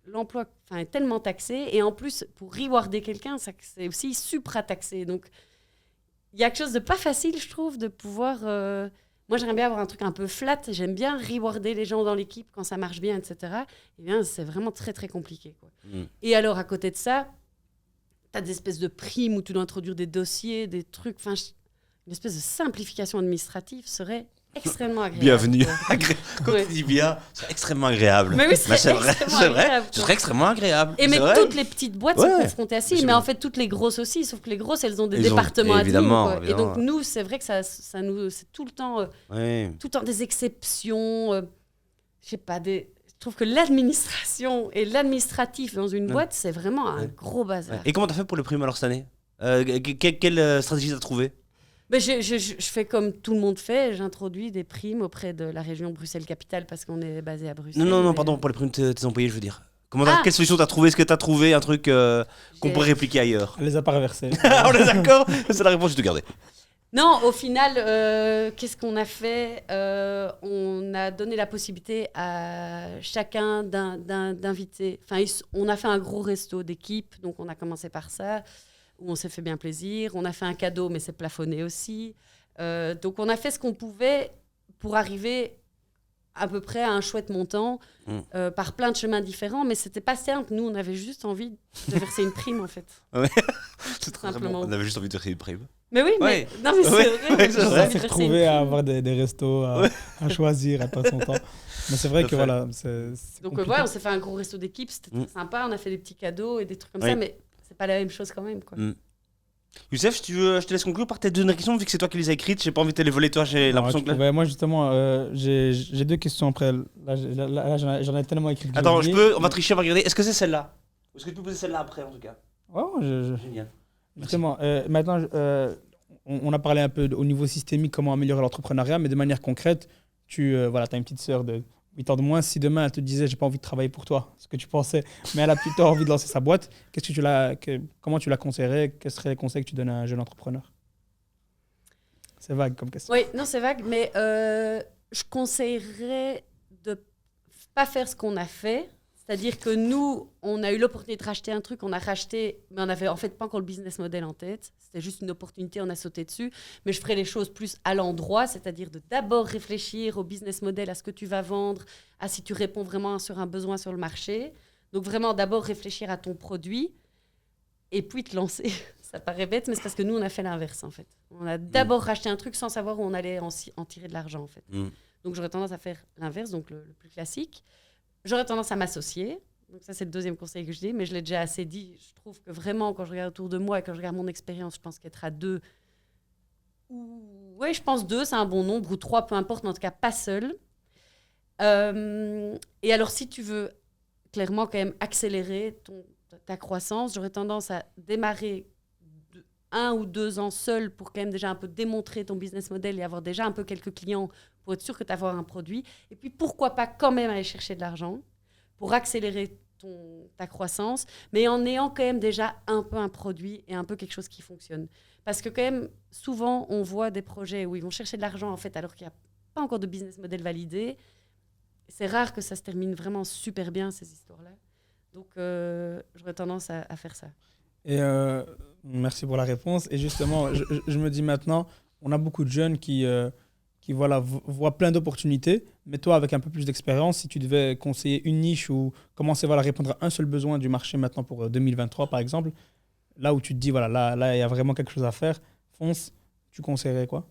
l'emploi est tellement taxé, et en plus, pour rewarder quelqu'un, c'est aussi supra-taxé. Donc il y a quelque chose de pas facile, je trouve, de pouvoir... Moi, j'aimerais bien avoir un truc un peu flat. J'aime bien rewarder les gens dans l'équipe quand ça marche bien, etc. Eh bien, c'est vraiment très, très compliqué, quoi. Et alors, à côté de ça, tu as des espèces de primes où tu dois introduire des dossiers, des trucs. Enfin, une espèce de simplification administrative serait extrêmement agréable. Bienvenue. Quand Ouais. tu dis bien, c'est extrêmement agréable. Mais oui, c'est vrai. Ce serait extrêmement agréable. Et mais c'est vrai. toutes les petites boîtes sont confrontées à ça, mais en fait toutes les grosses aussi, sauf que les grosses elles ont des départements admin. Évidemment. Et donc nous, c'est vrai que ça nous, c'est tout le temps des exceptions. Je sais pas, je trouve que l'administration et l'administratif dans une boîte, c'est vraiment un gros bazar. Et comment t'as fait pour les primes alors cette année? Quelle stratégie t'as trouvé? Ben, je fais comme tout le monde fait, j'introduis des primes auprès de la région Bruxelles-Capitale parce qu'on est basé à Bruxelles. Non, pardon, pour les primes de tes employés, je veux dire. Quelle solution t'as trouvé? Est-ce que t'as trouvé un truc qu'on pourrait répliquer ailleurs? Elle les a pas reversés. On est d'accord? C'est la réponse, je te gardais. Non, au final, qu'est-ce qu'on a fait? On a donné la possibilité à chacun d'inviter. Enfin, on a fait un gros resto d'équipe, donc on a commencé par ça, où on s'est fait bien plaisir. On a fait un cadeau, mais c'est plafonné aussi. Donc on a fait ce qu'on pouvait pour arriver à peu près à un chouette montant par plein de chemins différents, mais c'était pas simple. Nous, on avait juste envie de verser une prime, en fait. C'est très Simplement. bon. On avait juste envie de verser une prime. Mais oui, Ouais. non, mais c'est Ouais. vrai. Ouais, j'ai c'est envie vrai. de s'est verser retrouvé une à prime. avoir des restos à choisir, à passer son temps. Mais c'est vrai Tout que à fait. voilà, c'est Donc compliqué. ouais, on s'est fait un gros resto d'équipe, c'était très sympa, on a fait des petits cadeaux et des trucs comme Oui. ça, mais c'est pas la même chose quand même, quoi. Youssef, si tu veux, je te laisse conclure par tes 2 questions, vu que c'est toi qui les as écrites. J'ai pas envie de te les voler, toi. J'ai l'impression que. Moi, justement, j'ai 2 questions après. Là, j'en ai tellement écrit que j'ai Attends, oublié. on va tricher, on va regarder. Est-ce que c'est celle-là? Ou est-ce que tu peux poser celle-là après, en tout cas? Ouais, Génial. justement, maintenant, on a parlé un peu au niveau systémique, comment améliorer l'entrepreneuriat, mais de manière concrète, tu as une petite sœur de 8 ans de moins. Si demain, elle te disait, j'ai pas envie de travailler pour toi, ce que tu pensais, mais elle a plutôt envie de lancer sa boîte, comment tu la conseillerais? Quels seraient les conseils que tu donnes à un jeune entrepreneur? C'est vague comme question. Oui, non, c'est vague, mais je conseillerais de pas faire ce qu'on a fait. C'est-à-dire que nous, on a eu l'opportunité de racheter un truc, on a racheté, mais on n'avait en fait pas encore le business model en tête. C'était juste une opportunité, on a sauté dessus. Mais je ferais les choses plus à l'endroit, c'est-à-dire de d'abord réfléchir au business model, à ce que tu vas vendre, à si tu réponds vraiment sur un besoin sur le marché. Donc vraiment d'abord réfléchir à ton produit et puis te lancer. Ça paraît bête, mais c'est parce que nous, on a fait l'inverse en fait. On a d'abord racheté un truc sans savoir où on allait en tirer de l'argent en fait. Donc j'aurais tendance à faire l'inverse, donc le plus classique. J'aurais tendance à m'associer. Donc ça, c'est le deuxième conseil que je dis, mais je l'ai déjà assez dit. Je trouve que vraiment, quand je regarde autour de moi et quand je regarde mon expérience, je pense qu'être à 2, oui, je pense 2, c'est un bon nombre, ou 3, peu importe, mais en tout cas pas seul. Et alors, si tu veux clairement quand même accélérer ta croissance, j'aurais tendance à démarrer 1 ou 2 ans seul pour quand même déjà un peu démontrer ton business model et avoir déjà un peu quelques clients pour être sûr que tu vas avoir un produit. Et puis, pourquoi pas quand même aller chercher de l'argent pour accélérer ta croissance, mais en ayant quand même déjà un peu un produit et un peu quelque chose qui fonctionne. Parce que quand même, souvent, on voit des projets où ils vont chercher de l'argent, en fait, alors qu'il n'y a pas encore de business model validé. C'est rare que ça se termine vraiment super bien, ces histoires-là. Donc, j'aurais tendance à faire ça. Et merci pour la réponse. Et justement, je me dis maintenant, on a beaucoup de jeunes qui voient plein d'opportunités, mais toi, avec un peu plus d'expérience, si tu devais conseiller une niche ou commencer à répondre à un seul besoin du marché maintenant pour 2023, par exemple, là où tu te dis, là, il y a vraiment quelque chose à faire, fonce, tu conseillerais quoi?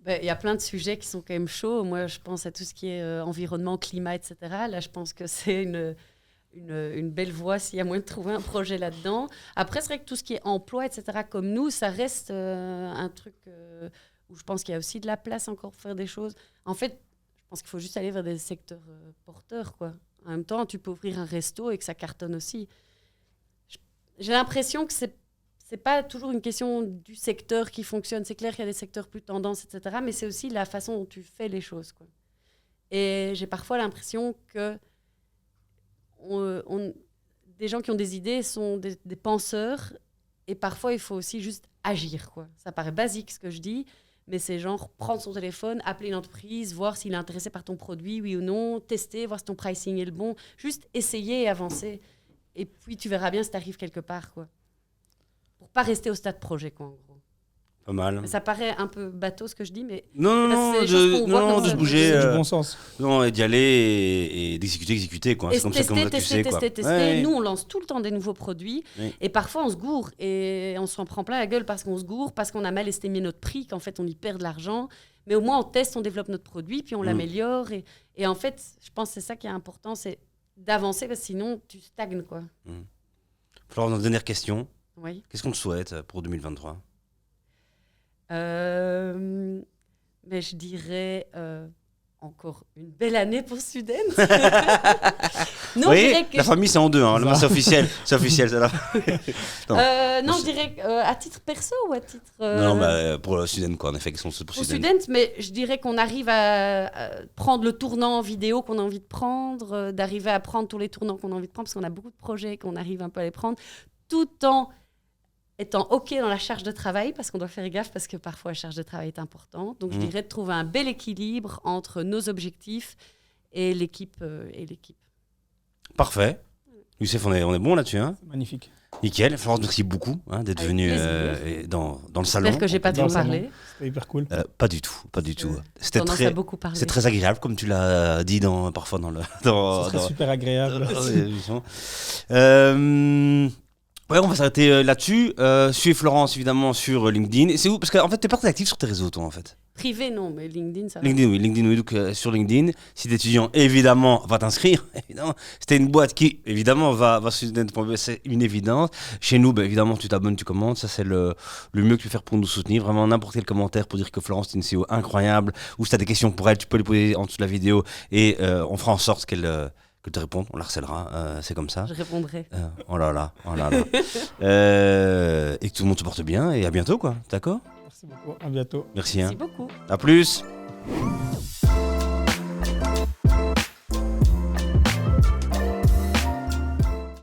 Il y a plein de sujets qui sont quand même chauds. Moi, je pense à tout ce qui est environnement, climat, etc. Là, je pense que c'est une belle voie s'il y a moyen de trouver un projet là-dedans. Après, c'est vrai que tout ce qui est emploi, etc., comme nous, ça reste un truc où je pense qu'il y a aussi de la place encore pour faire des choses. En fait, je pense qu'il faut juste aller vers des secteurs porteurs, quoi. En même temps, tu peux ouvrir un resto et que ça cartonne aussi. J'ai l'impression que c'est pas toujours une question du secteur qui fonctionne. C'est clair qu'il y a des secteurs plus tendance, etc., mais c'est aussi la façon dont tu fais les choses, quoi. Et j'ai parfois l'impression que des gens qui ont des idées sont des penseurs, et parfois il faut aussi juste agir, quoi. Ça paraît basique ce que je dis, mais c'est genre prendre son téléphone, appeler une entreprise, voir s'il est intéressé par ton produit, oui ou non, tester, voir si ton pricing est le bon, juste essayer et avancer. Et puis tu verras bien si tu arrives quelque part, quoi. Pour pas rester au stade projet, quoi, en gros. Pas mal. Mais ça paraît un peu bateau ce que je dis, mais Non, c'est des choses qu'on voit comme de ça. se bouger. C'est du bon sens. Non, et d'y aller et d'exécuter, quoi. et C'est comme ça que tu sais, quoi. tester. Ouais. Nous, on lance tout le temps des nouveaux produits. Oui. Et parfois, on se gourre. Et on s'en prend plein la gueule parce qu'on se gourre, parce qu'on a mal estimé notre prix, qu'en fait, on y perd de l'argent. Mais au moins, on teste, on développe notre produit, puis on l'améliore. Et en fait, je pense que c'est ça qui est important, c'est d'avancer, parce que sinon, tu stagnes, quoi. Alors, notre dernière question. Oui. Qu'est-ce qu'on te souhaite pour 2023? Mais je dirais encore une belle année pour Student. Non, Oui, je dirais que la famille, c'est en 2. Hein. C'est officiel. C'est officiel, ça là. non, je dirais à titre perso ou à titre... Non, pour le student, quoi. En effet, qu'est-ce qu'on se souhaite pour Pour student? Student, mais je dirais qu'on arrive à prendre le tournant vidéo qu'on a envie de prendre, d'arriver à prendre tous les tournants qu'on a envie de prendre, parce qu'on a beaucoup de projets qu'on arrive un peu à les prendre, tout en étant OK dans la charge de travail, parce qu'on doit faire gaffe, parce que parfois la charge de travail est importante. Donc je dirais de trouver un bel équilibre entre nos objectifs et l'équipe. Parfait. Youssef, on est bon là-dessus, hein. C'est magnifique. Nickel. Florence, merci beaucoup d'être Avec venue plaisir. dans le salon. J'espère que j'ai pas Dans trop le salon. parlé. C'était hyper cool. Pas du tout, pas du tout. C'était Tendance très, à beaucoup parler. c'est très agréable, comme tu l'as dit parfois dans le. Ce serait super agréable. l'émission. Ouais, on va s'arrêter là-dessus. Suivez Florence évidemment sur LinkedIn. Et c'est où? Parce qu'en fait, t'es pas très actif sur tes réseaux, toi, en fait. Privé, non, mais LinkedIn, ça va. LinkedIn, oui. Donc sur LinkedIn, si t'es étudiant, évidemment, va t'inscrire. Évidemment, c'était une boîte qui, évidemment, va sur student.be, c'est une évidence. Chez nous, évidemment, tu t'abonnes, tu commandes. Ça, c'est le mieux que tu peux faire pour nous soutenir. Vraiment, n'importe quel commentaire pour dire que Florence est une CEO incroyable. Ou si t'as des questions pour elle, tu peux les poser en dessous de la vidéo et on fera en sorte qu'elle te réponde. On la harcèlera. C'est comme ça. Je répondrai. Oh là là. Et que tout le monde se porte bien. Et à bientôt, quoi. D'accord? Merci beaucoup. À bientôt. Merci. Merci beaucoup. À plus.